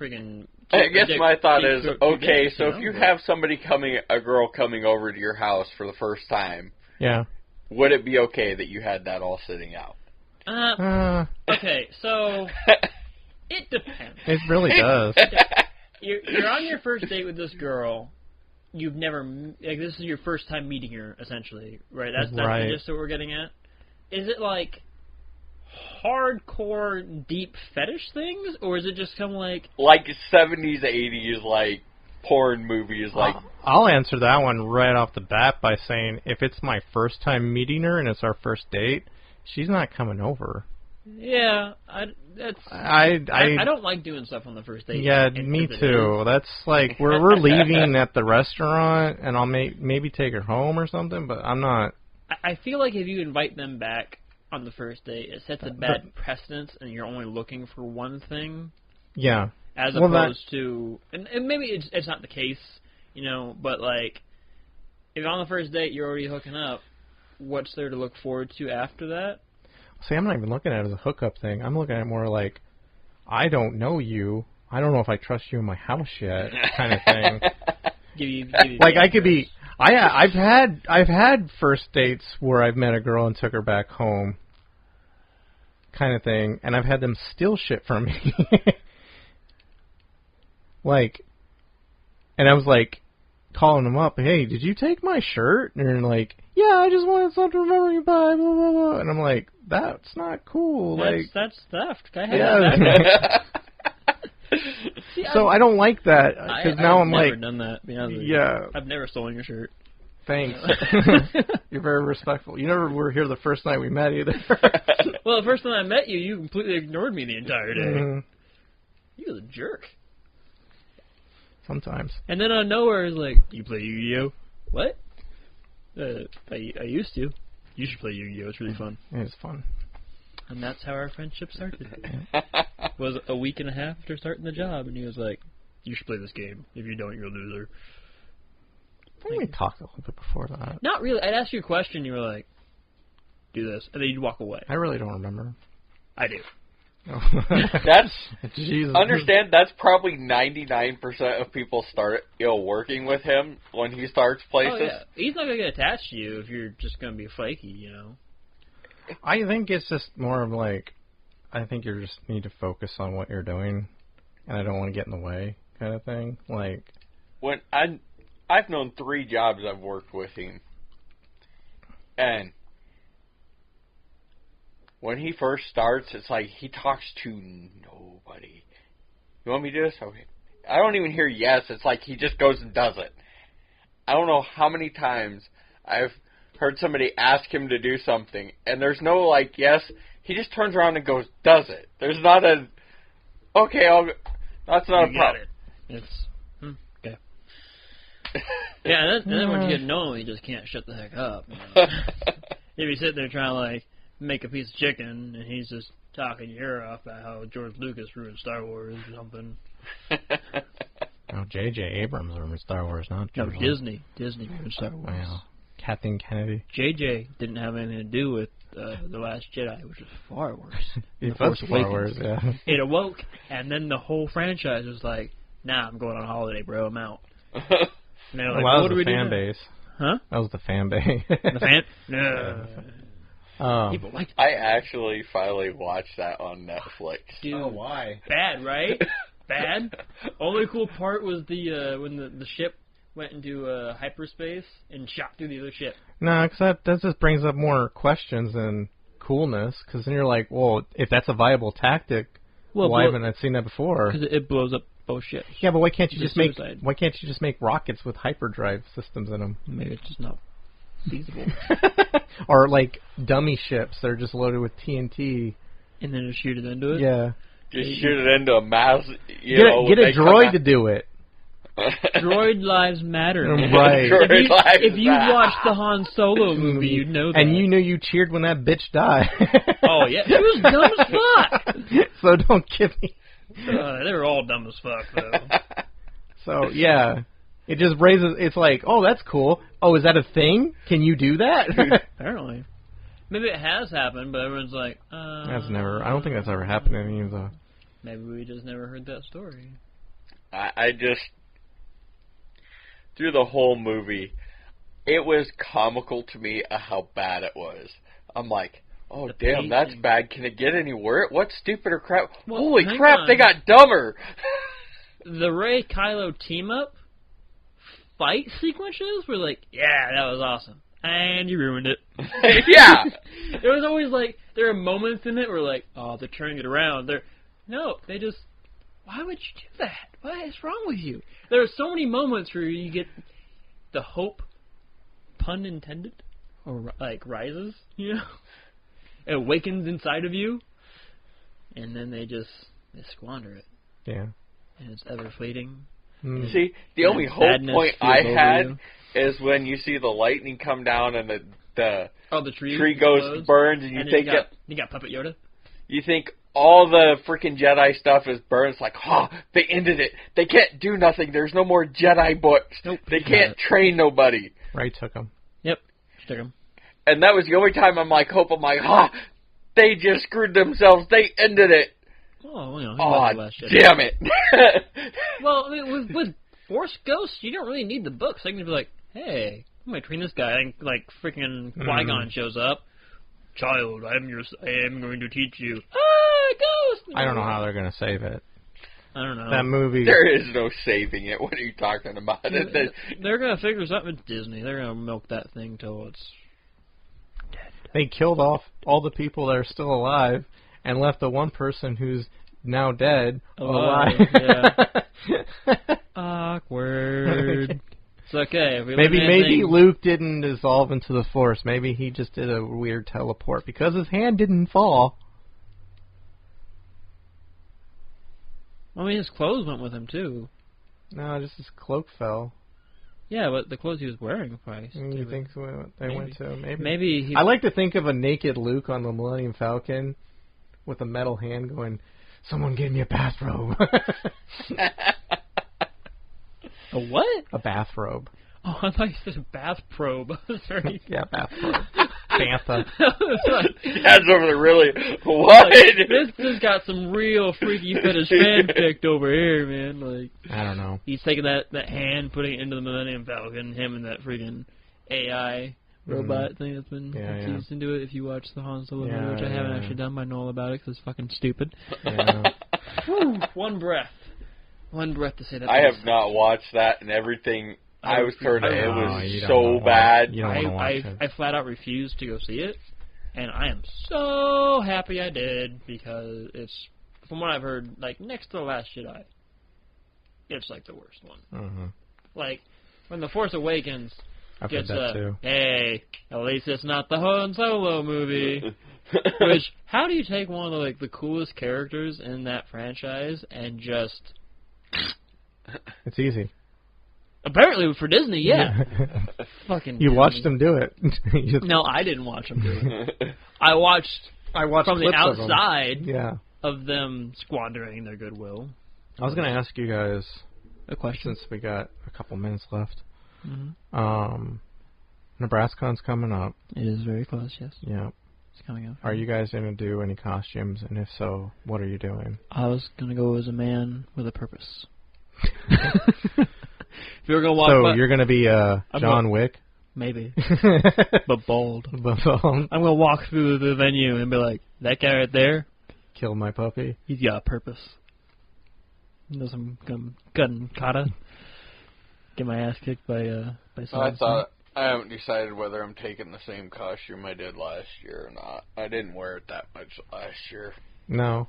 freaking. I guess my thought is, dick, okay, so you if know, you but- have a girl coming over to your house for the first time, Yeah. would it be okay that you had that all sitting out? Okay, so it depends. It really does. You're on your first date with this girl. You've never, like, this is your first time meeting her, essentially, right? That's Right. just what we're getting at. Is it like hardcore, deep fetish things, or is it just kind of like? Like 70s, 80s, like, porn movies, like... I'll answer that one right off the bat by saying if it's my first time meeting her and it's our first date, she's not coming over. Yeah, I don't like doing stuff on the first date. Yeah, and me as it too. is. That's like we're leaving at the restaurant, and I'll maybe take her home or something. But I'm not. I feel like if you invite them back on the first date, it sets a bad precedence, and you're only looking for one thing. Yeah. As Well, opposed to, and maybe it's not the case, you know, but like, if on the first date you're already hooking up, what's there to look forward to after that? See, I'm not even looking at it as a hookup thing. I'm looking at it more like, I don't know you. I don't know if I trust you in my house yet, kind of thing. Give you Like I could be. I've had first dates where I've met a girl and took her back home, kind of thing, and I've had them steal shit from me. Like, and I was like, calling them up, "Hey, did you take my shirt?" And they're like, "Yeah, I just wanted something to remember you by, blah, blah, blah." And I'm like, that's not cool. That's theft. I have Yeah. that. See, So I don't like that, because now I'm I've never like, done that. to be honest with you. yeah, I've never stolen your shirt. thanks. You're very respectful. You never were here the first night we met either. Well, the first time I met you, you completely ignored me the entire day. Mhm. You was a jerk. Sometimes. And then out of nowhere, it's like, you play Yu-Gi-Oh? What? I used to. You should play Yu-Gi-Oh. It's really fun. It was fun. And that's how our friendship started. Was a week and a half after starting the job, and he was like, you should play this game. If you don't, you're a loser. I think we talked a little bit before that. Not really. I'd ask you a question, you were like, do this. And then you'd walk away. I really don't remember. I do. That's... Jesus. Understand, that's probably 99% of people start, working with him when he starts places. Oh, yeah. He's not going to get attached to you if you're just going to be flaky, you know? I think it's just more of like, I think you just need to focus on what you're doing, and I don't want to get in the way, kind of thing. Like, when I've known 3 jobs I've worked with him, and when he first starts, it's like he talks to nobody. You want me to do this? Okay. I don't even hear yes. It's like he just goes and does it. I don't know how many times I've heard somebody ask him to do something, and there's no, like, yes. He just turns around and goes, does it. There's not a, okay, that's not a problem. It's, okay. Yeah, and then when you get to know him, he just can't shut the heck up. You know? If you sit there trying to, like, make a piece of chicken, and he's just talking your ear off about how George Lucas ruined Star Wars or something. Oh, J.J. Abrams ruined Star Wars, not No, George. Disney ruined Star Wars. Wow. Kathleen Kennedy. J.J. didn't have anything to do with The Last Jedi, which was far worse. It was far worse, yeah. It awoke, and then the whole franchise was like, nah, I'm going on holiday, bro, I'm out. And they're like, Well, what that do was we the fan do now? base. Huh? That was the fan base. The fan? No. People liked it. I actually finally watched that on Netflix. Dude, why? bad, right? Bad. Only cool part was the when the ship went into hyperspace and shot through the other ship. No, because that just brings up more questions than coolness. Because then you're like, well, if that's a viable tactic, why haven't I seen that before? Because it blows up both ships. Yeah, but why can't you It's just make suicide. why can't you just make rockets with hyperdrive systems in them? Maybe it's just not feasible. Or like dummy ships that are just loaded with TNT. And then just shoot it into it. Yeah. Just shoot it into a mass, Get a droid to do it. Droid lives matter. Man. Right. If you watched the Han Solo movie, you'd know that. And you knew you cheered when that bitch died. Oh, yeah. She was dumb as fuck. So don't give me... They were all dumb as fuck, though. So, yeah. It just raises... It's like, oh, that's cool. Oh, is that a thing? Can you do that? Apparently. Maybe it has happened, but everyone's like, That's never... I don't think that's ever happened in any of the... Maybe we just never heard that story. I just... Through the whole movie, it was comical to me how bad it was. I'm like, oh, The damn, pacing. that's bad. Can it get any worse? What stupider crap? Well, Holy hang crap, on. they got dumber. The Rey-Kylo team-up fight sequences were like, yeah, that was awesome. And you ruined it. Yeah. It was always like, there are moments in it where like, oh, they're turning it around. No, they just, why would you do that? What is wrong with you? There are so many moments where you get the hope, pun intended, or like rises, you know? It awakens inside of you, and then they squander it. Yeah. And it's ever fleeting. Mm. See, the And only hope sadness point feels I over had you. is when you see the lightning come down and the The tree goes explodes, burns, and you then think you got Puppet Yoda. you think all the freaking Jedi stuff is burned. It's like, they ended it. They can't do nothing. There's no more Jedi books. Nope. They can't train nobody. Ray took him. Yep, stick 'em. And that was the only time I'm like, they just screwed themselves. They ended it. Oh, you know, he Oh, was the last Jedi. damn it. Well, I mean, with Force Ghosts, you don't really need the books. They can be like, hey, I'm going to train this guy. And, like, freaking Qui-Gon shows up. Child, I am going to teach you. Ah, Ghost! I don't know how they're going to save it. I don't know. That movie... There is no saving it. What are you talking about? They're going to figure something. It's Disney. They're going to milk that thing till it's dead. They killed off all the people that are still alive and left the one person who's now dead alive. Yeah. Awkward. It's okay. If we Maybe learn anything- Luke didn't dissolve into the Force. Maybe he just did a weird teleport because his hand didn't fall. I mean, his clothes went with him, too. No, just his cloak fell. Yeah, but the clothes he was wearing probably. You think so they went to maybe? Maybe he... I like to think of a naked Luke on the Millennium Falcon with a metal hand going, "Someone give me a bathrobe." A what? A bathrobe. Oh, I thought you said a bath probe. Sorry. Yeah, bathrobe. Bantha. That's over there, really. What? This just got some real freaky fetish fanfic over here, man. Like, I don't know. he's taking that hand, putting it into the Millennium Falcon, him and that freaking AI robot thing that's been Yeah, infused into it. If you watch the Han Solo movie, which I Yeah, haven't yeah. actually done, but I know all about it because it's fucking stupid. Yeah. Whew, one breath to say that. I please. have not watched that, and everything I was told it No, was you don't so wanna watch- bad. You don't want to watch it. I flat out refused to go see it, and I am so happy I did because it's, from what I've heard, like next to The Last Jedi, it's like the worst one. Mm-hmm. Like when The Force Awakens I've heard gets that too. hey, at least it's not the Han Solo movie. Which, how do you take one of the coolest characters in that franchise and just It's easy. apparently for Disney, yeah, fucking. You Disney. watched them do it. You- No, I didn't watch them do it. I watched from the clips of 'em. outside Yeah. of them squandering their goodwill. I was going to ask you guys, A question. since we got a couple minutes left, Mm-hmm. NebraskaCon's coming up. It is very close. Yes, Yeah. it's coming up. Are you guys going to do any costumes? And if so, what are you doing? I was gonna go as a man with a purpose. If you were gonna walk, So by, you're going to be I'm John Wick? maybe, but bold. But, I'm gonna walk through the venue and be like, that guy right there, kill my puppy? he's got a purpose. He knows I'm gun kata. Get my ass kicked by I someone. thought I haven't decided whether I'm taking the same costume I did last year or not. I didn't wear it that much last year. No.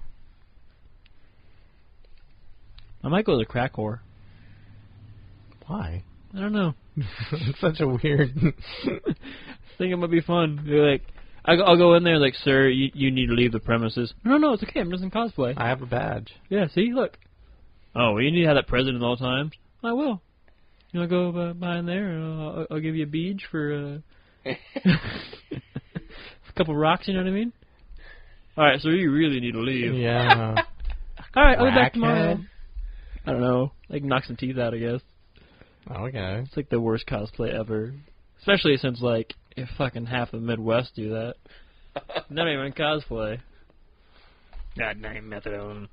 I might go to the crack whore. Why? I don't know. It's such a weird... I think it might be fun. You're like, I'll go in there like, sir, you need to leave the premises. No, it's okay. I'm just in cosplay. I have a badge. Yeah, see, look. Oh, well, you need to have that president at all times. I will. You want to go behind there? And I'll give you a beach for a couple rocks. You know what I mean? All right, so you really need to leave. Yeah. All right, I'll be back tomorrow. Crackhead. I don't know. Like knock some teeth out, I guess. Okay. It's like the worst cosplay ever. Especially since like if fucking half of the Midwest do that. Not even cosplay. God damn methadone.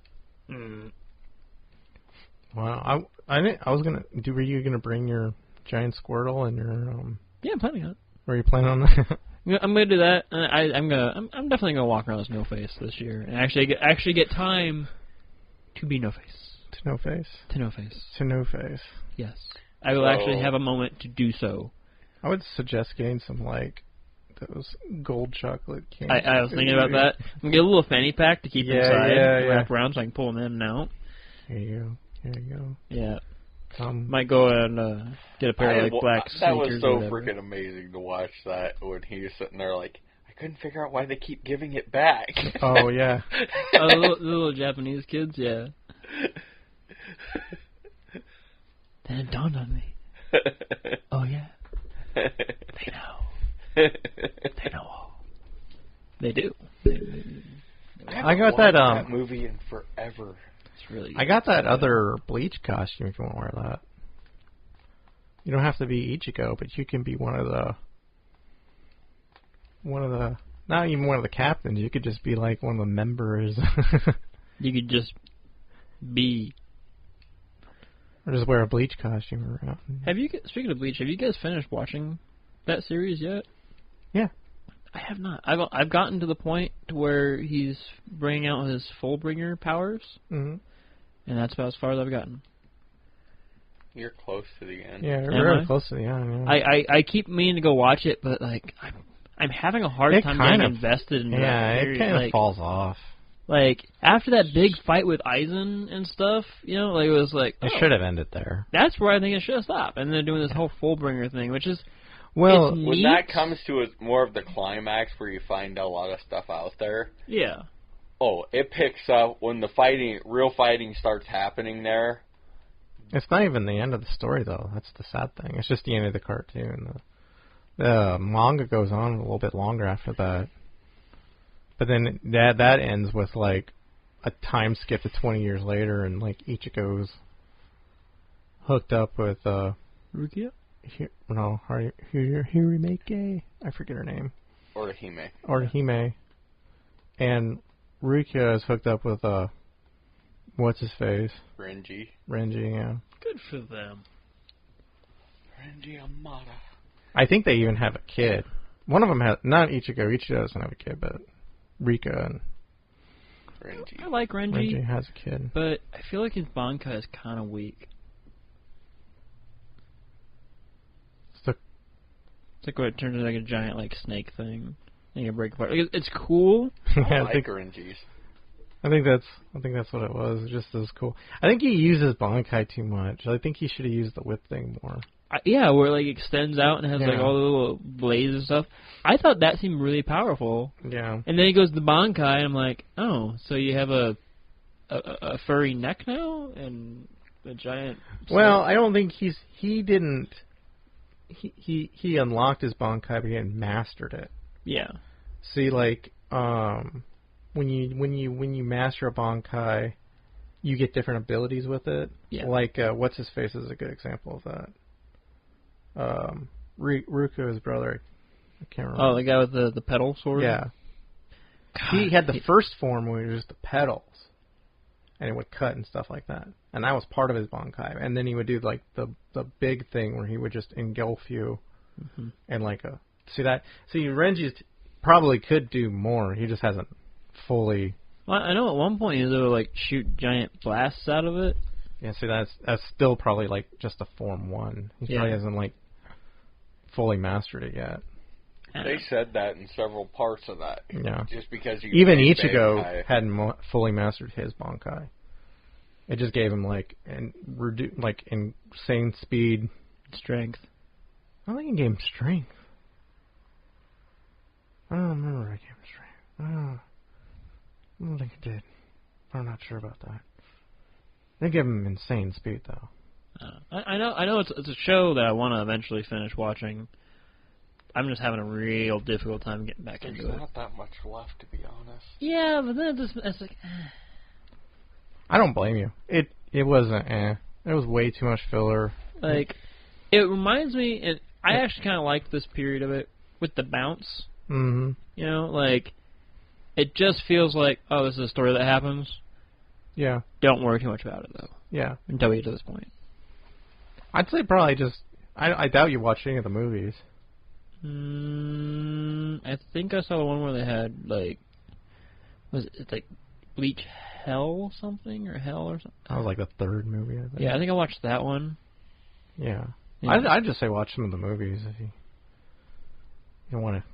Wow. I was gonna. Were you gonna bring your giant Squirtle and your Yeah, I'm planning on it. Were you planning on that? I'm gonna do that. And I'm definitely gonna walk around as No Face this year and actually get time to be No Face. To no face. To No Face. To no face. Yes, I will actually have a moment to do so. I would suggest getting some those gold chocolate candy. I was thinking about that. I'm gonna get a little fanny pack to keep inside, yeah. wrap around so I can pull them in and out. Here you go. Here you go. Yeah, Come. might go and get a pair of black sneakers. That was so or whatever. freaking amazing to watch that when he was sitting there like, I couldn't figure out why they keep giving it back. Oh yeah. Oh, the little Japanese kids, yeah. Then it dawned on me. Oh yeah, they know. They know all. They do. I got that movie in forever. It's really. I got that other Bleach costume if you want to wear that. You don't have to be Ichigo, but you can be one of the not even one of the captains. You could just be like one of the members. You could just be. Or just wear a Bleach costume around. Speaking of Bleach, have you guys finished watching that series yet? Yeah. I have not. I've gotten to the point to where he's bringing out his Fullbringer powers, Mm-hmm. and that's about as far as I've gotten. You're close to the end. Yeah, Am really I? close to the end. Yeah. I keep meaning to go watch it, but like I'm having a hard It time kind getting of- invested in Yeah, that it series. kind of Like, falls off. like after that big fight with Aizen and stuff, you know, like it was like It oh, should have ended there. that's where I think it should have stopped, and they're doing this whole Fullbringer thing, which is Well, it's When neat. that comes to more of the climax where you find a lot of stuff out there, Yeah. it picks up when the real fighting starts happening there. it's not even the end of the story, though. That's the sad thing. It's just the end of the cartoon. The manga goes on a little bit longer after that. But then that ends with, like, a time skip to 20 years later, and, like, Ichigo's hooked up with, Rukia? Hirimake? I forget her name. Or Hime. Or Hime. And Rukia is hooked up with, what's-his-face? Renji. Renji, yeah. Good for them. Renji Amata. I think they even have a kid. One of them has, not Ichigo. Ichigo doesn't have a kid, but Rika and Renji. I like Renji, Renji has a kid. but I feel like his Bankai is kind of weak. It's like when it turns into like a giant like snake thing. And you can break apart. Like, it's cool. I I like think Renji's. I think that's what it was. It just as cool. I think he uses Bankai too much. I think he should have used the whip thing more. Yeah, where it, like extends out and has like Yeah. all the little blades and stuff. I thought that seemed really powerful. Yeah. And then he goes to Bankai, and I'm like, oh, so you have a furry neck now and a giant. Well, I don't think he unlocked his Bankai, but he hadn't mastered it. Yeah. See, like, when you master a Bankai, you get different abilities with it. Yeah. Like, what's his face is a good example of that. Ruku's brother. I can't remember. Oh, the guy with the pedal sword. Yeah. God, He had the first form where it was just the pedals, and it would cut and stuff like that. And that was part of his Bankai. And then he would do like the big thing where he would just engulf you, and like a Renji probably could do more. He just hasn't fully. Well, I know at one point he was able to like shoot giant blasts out of it. Yeah, see that's still probably like just a Form 1. He probably hasn't like fully mastered it yet. They said that in several parts of that. Yeah. Just because you Even played Ichigo Bankai. hadn't fully mastered his Bankai. It just gave him like insane speed. Strength. I don't think it gave him strength. I don't remember I gave him strength. I don't think it did. I'm not sure about that. They give him insane speed though. I know it's a show that I want to eventually finish watching. I'm just having a real difficult time getting back There's into it. not that much left, to be honest. Yeah, but then it's like, I don't blame you. It wasn't. It was way too much filler. like, it reminds me, and I actually kind of liked this period of it with the bounce. Mm-hmm. You know, like, it just feels like, oh, this is a story that happens. Yeah. Don't worry too much about it though Yeah. until we get to this point. I'd say probably just. I doubt you watched any of the movies. I think I saw the one where they had like, was it like Bleach Hell something or Hell or something? That was like the third movie, I think. Yeah, I think I watched that one. Yeah. Yeah. I'd just say watch some of the movies if you want to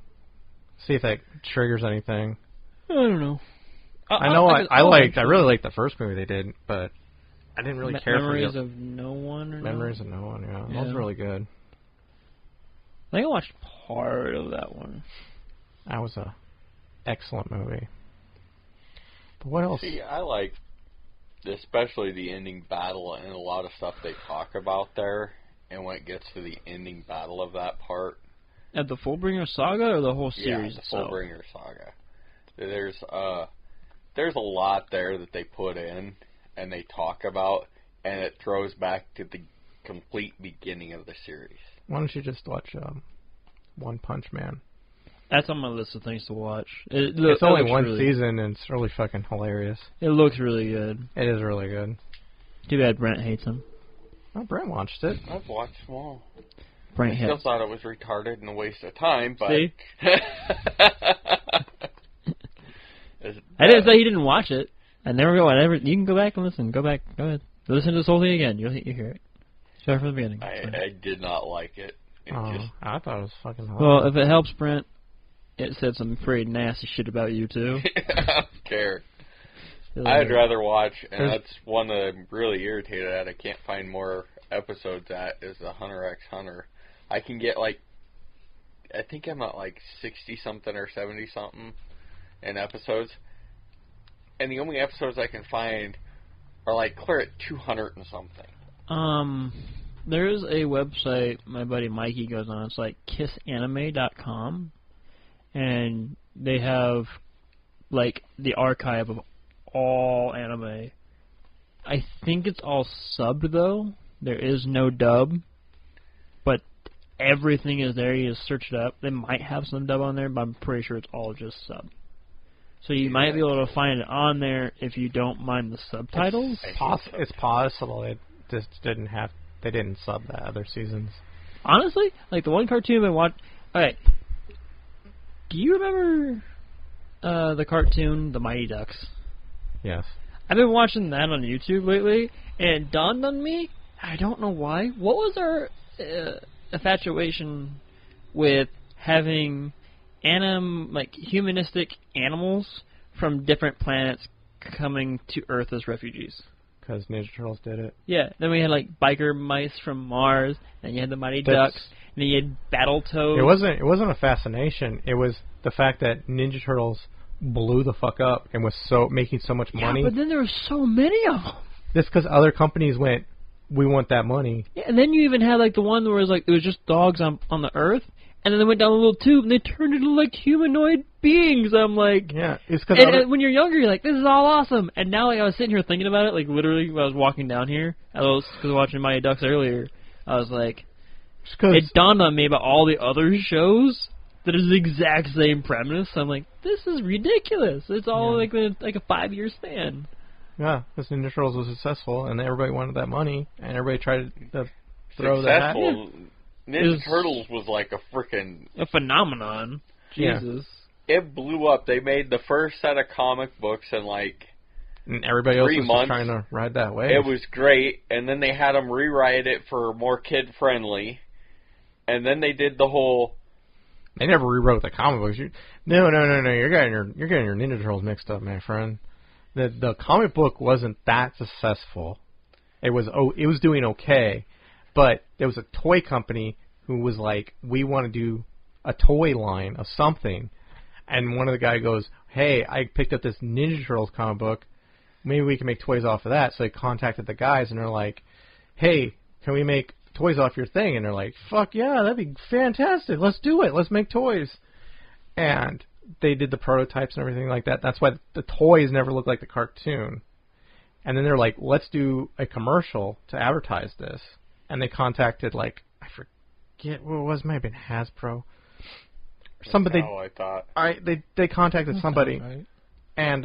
see if that triggers anything. I don't know. I really liked the first movie they did, but I didn't really care Memories for the of No One. Or Memories of No One. Yeah, that was Yeah. really good. I think I watched part of that one. That was a excellent movie. But what else? See, I like especially the ending battle and a lot of stuff they talk about there. And when it gets to the ending battle of that part, At the Fullbringer Saga or the whole series yeah, the itself? Fullbringer Saga. There's a lot there that they put in and they talk about, and it throws back to the complete beginning of the series. Why don't you just watch One Punch Man? That's on my list of things to watch. It's only one season, and it's really fucking hilarious. It looks really good. It is really good. Too bad Brent hates him. Oh, Brent watched it. I've watched them all. Brent I still hates. thought it was retarded and a waste of time, but... See? I didn't say he didn't watch it. I never go. You can go back and listen. Go back. Go ahead. Listen to this whole thing again. You'll hear it. Start from the beginning. I did not like it. It just... I thought it was fucking hilarious. Well, if it helps, Brent, it said some pretty nasty shit about you too. I don't care. I'd rather watch, and that's one that I'm really irritated at. I can't find more episodes at, is the Hunter x Hunter. I can get I think I'm at 60-something or 70-something in episodes. And the only episodes I can find are clear at 200 and something. There is a website my buddy Mikey goes on. It's kissanime.com, and they have the archive of all anime. I think it's all subbed though. There is no dub, but everything is there. You just search it up. They might have some dub on there, but I'm pretty sure it's all just sub. So you might be able to find it on there if you don't mind the subtitles. It's possible it just didn't have. They didn't sub the other seasons. honestly, like the one cartoon I watched. Okay, do you remember the cartoon The Mighty Ducks? Yes. I've been watching that on YouTube lately, and it dawned on me. I don't know why. What was our infatuation with having humanistic animals from different planets coming to Earth as refugees? Because Ninja Turtles did it. Yeah. Then we had like biker mice from Mars, and you had the Mighty Ducks, and then you had Battletoads. It wasn't a fascination. It was the fact that Ninja Turtles blew the fuck up and was making so much money. Yeah, but then there were so many of them. Just because other companies went, we want that money. Yeah, and then you even had like the one where it was just dogs on the Earth, and then they went down a little tube and they turned into like humanoid beings. I'm like, yeah, it's because and when you're younger, you're like, this is all awesome. And now, like, I was sitting here thinking about it, like literally when I was walking down here, because I was watching Mighty Ducks earlier. I was like, it dawned on me about all the other shows that is the exact same premise. I'm like, this is ridiculous. It's all like a 5-year span. Yeah, because Ninja Turtles was successful, and everybody wanted that money, and everybody tried to throw that. Successful. Ninja Turtles was like a phenomenon. Jesus. Yeah. It blew up. They made the first set of comic books in like and everybody else 3 was months. Trying to ride that wave. It was great, and then they had them rewrite it for more kid-friendly, and then they did the whole... They never rewrote the comic books. No. You're getting your Ninja Turtles mixed up, my friend. The comic book wasn't that successful. It was doing okay, but there was a toy company who was like, we want to do a toy line of something, and one of the guy goes, hey, I picked up this Ninja Turtles comic book. Maybe we can make toys off of that. So they contacted the guys, and they're like, hey, can we make toys off your thing? And they're like, fuck yeah, that'd be fantastic. Let's do it. Let's make toys. And they did the prototypes and everything like that. That's why the toys never looked like the cartoon. And then they're like, let's do a commercial to advertise this. And they contacted, like, I forget what it was. It might have been Hasbro. Somebody. Oh, I thought. They contacted somebody, right. And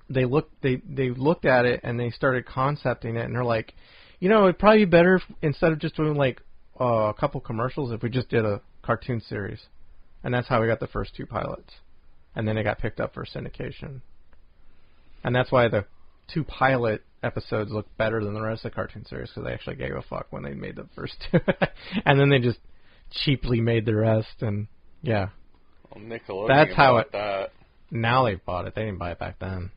they looked at it and they started concepting it, and they're like, it'd probably be better instead of just doing like a couple commercials if we just did a cartoon series. And that's how we got the first 2 pilots. And then it got picked up for syndication. And that's why the 2 pilot episodes look better than the rest of the cartoon series, because they actually gave a fuck when they made the first 2. And then they just cheaply made the rest, and yeah. Well, Nickelodeon that's how that. Now they've bought it. They didn't buy it back then.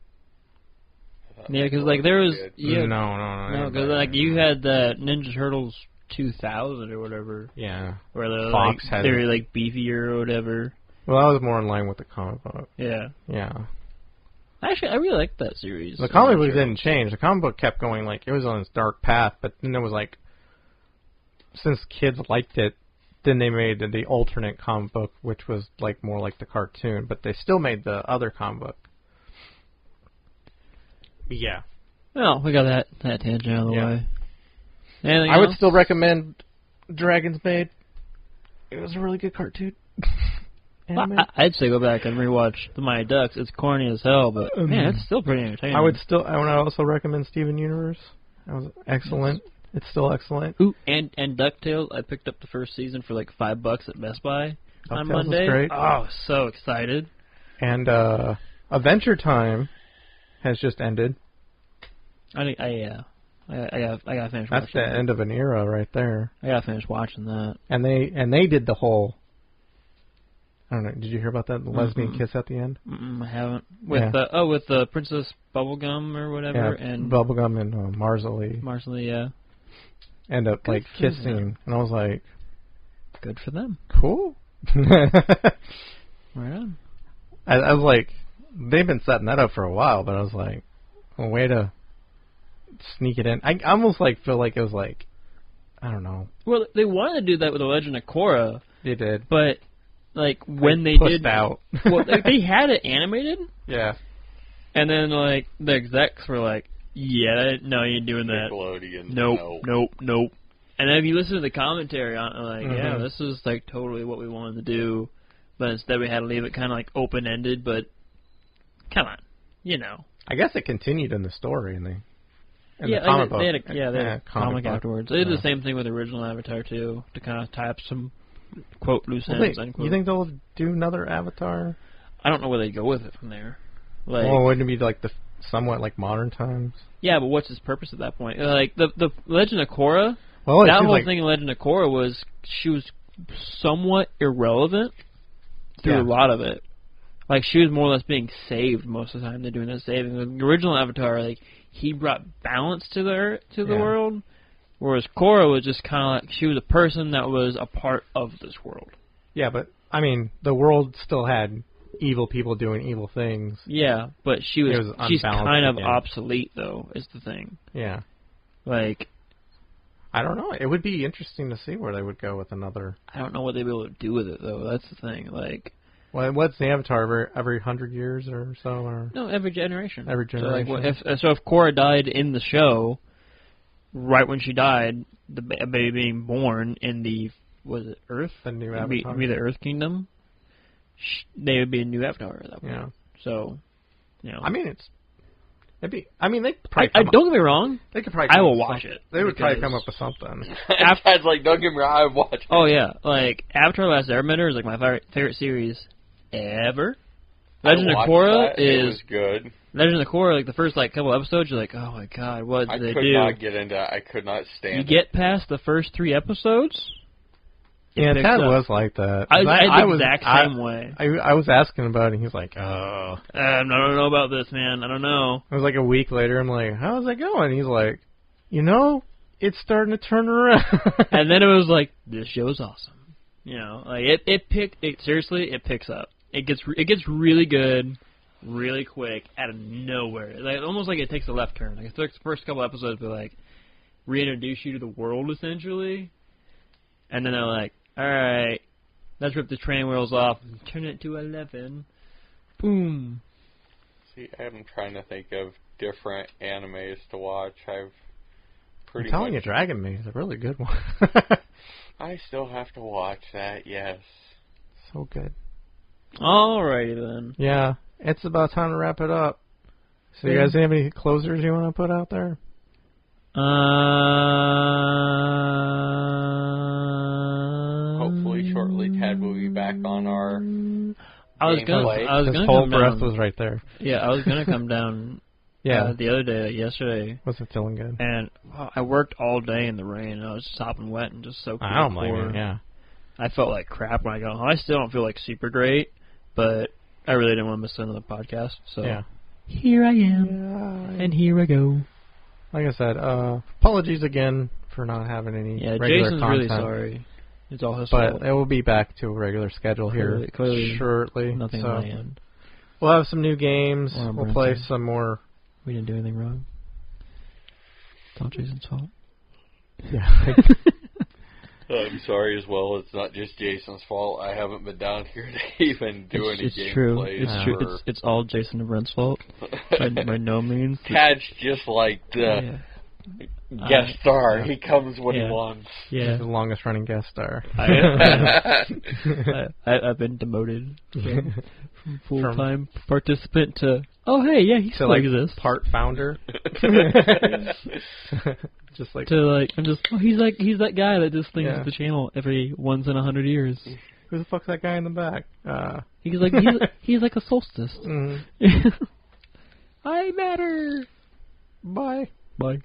Yeah, because like there was No, because like you had the Ninja Turtles 2000 or whatever. Yeah, where the Fox had they were like beefier or whatever. Well, that was more in line with the comic book. Yeah. Actually, I really liked that series. The comic book didn't change. The comic book kept going, like, it was on its dark path, but then there was like, since kids liked it, then they made the alternate comic book, which was like more like the cartoon, but they still made the other comic book. Yeah. Well, we got that tangent out of the way. Anything I would else? still recommend Dragon's Maid. It was a really good cartoon. I'd say go back and rewatch The Mighty Ducks. It's corny as hell, but man, it's still pretty entertaining. I would also recommend Steven Universe. That was excellent. It's still excellent. Ooh, and DuckTales. I picked up the first season for like $5 at Best Buy on Monday. Was great. Oh, so excited! And Adventure Time has just ended. I gotta finish. That's watching the end of an era right there. I gotta finish watching that. And they did the whole. I don't know. Did you hear about that? The lesbian kiss at the end? I haven't. With the Princess Bubblegum or whatever, and Bubblegum and Marsley. Marsley, yeah. End up like kissing, and I was like, good for them. Cool. Right on. I was like, they've been setting that up for a while, but I was like, a way to sneak it in. I almost like feel like it was like, I don't know. Well, they wanted to do that with The Legend of Korra. They did, but like when they pushed did out. well, they had it animated. Yeah. And then like the execs were like, "Yeah, no, you ain't doing that. Nope." And then if you listen to the commentary on it, like, yeah, this is like totally what we wanted to do, but instead we had to leave it kind of like open ended. But come on, I guess it continued in the story, and in the comic book. They had a comic book. afterwards. They did Yeah. the same thing with the original Avatar too, to kind of tie up some quote loose ends. Unquote. You think they'll do another Avatar? I don't know where they go with it from there. Like, Well, wouldn't it be like the somewhat like modern times? yeah, but what's his purpose at that point? Like the Legend of Korra. Well, it That seems whole like thing in Legend of Korra was she was somewhat irrelevant through Yeah. a lot of it. Like she was more or less being saved most of the time. They're doing the saving. The original Avatar, like he brought balance to the Yeah. world, whereas Korra was just kind of like she was a person that was a part of this world. yeah, but I mean, the world still had evil people doing evil things. Yeah, but she's unbalanced kind of again. obsolete though. Is the thing. Yeah, Like I don't know. It would be interesting to see where they would go with another. I don't know what they'd be able to do with it though. That's the thing. Like. Well, what's the Avatar every 100 years or so? Or No, every generation. Every So, like, generation. if Korra died in the show, right when she died, the baby being born in the Earth? the new It'd be Avatar. the Earth Kingdom. They would be a new Avatar at that point. Yeah. So, you know. I mean, it'd be. I mean, they probably. don't get me wrong. They could probably. I come will up with watch something. it. They would probably because- come up with something. Dad's like, don't get me wrong, I would watch it. Oh yeah, like Avatar: Last Airbender is like my favorite series ever. Legend I of watched Korra that, It is was good. Legend of Korra. Like the first couple episodes, you're like, oh my god, what I did they could do? not get into it. I could not stand You it. get past the first 3 episodes. Yeah, picks Tad up. was like that. I the was exact same way. I was asking about it, and he's like, oh. I don't know about this, man. I don't know. It was like a week later. I'm like, how's that going? He's like, it's starting to turn around. And then it was like, this show is awesome. You know, like seriously, it picks up. It gets really good, really quick, out of nowhere. Like almost like it takes a left turn. Like the first couple episodes, they like reintroduce you to the world essentially, and then they're like, all right, let's rip the train wheels off and turn it to 11. Boom. See, I'm trying to think of different animes to watch. I've pretty I'm telling much... you, Dragon Maid is a really good one. I still have to watch that, yes. So good. Alrighty then. Yeah, it's about time to wrap it up. So you guys have any closers you want to put out there? Hopefully shortly Tad will be back on our I was gameplay. His gonna whole come breath down. was right there. Yeah, I was gonna come down. Yeah, The other day, yesterday, wasn't feeling good. and I worked all day in the rain. And I was sopping wet and just soaking. I don't blame you. Yeah. I felt like crap when I got home. I still don't feel like super great, but I really didn't want to miss another podcast. So Yeah. here I am, and here I go. Like I said, apologies again for not having any Yeah, regular Jason's content. really sorry. It's all his But fault. it will be back to a regular schedule here Clearly shortly. nothing so on my end. we'll have some new games. Or We'll play Brenton. some more. We didn't do anything wrong. It's all Jason's fault. Yeah. I'm sorry as well. It's not just Jason's fault. I haven't been down here to even do any It's true. gameplay. It's true. It's all Jason and Brent's fault. by no means. Tad's just like the Yeah. guest star. yeah. He comes when Yeah. he wants. Yeah. The longest running guest star. I've been demoted from full-time participant to, oh, hey, yeah, he to still like exists. part founder. Just like To like, I'm just, oh, he's that guy that just thinks Yeah. the channel every once in 100 years. who the fuck's that guy in the back? He's like a solstice. mm, I matter. bye. Bye.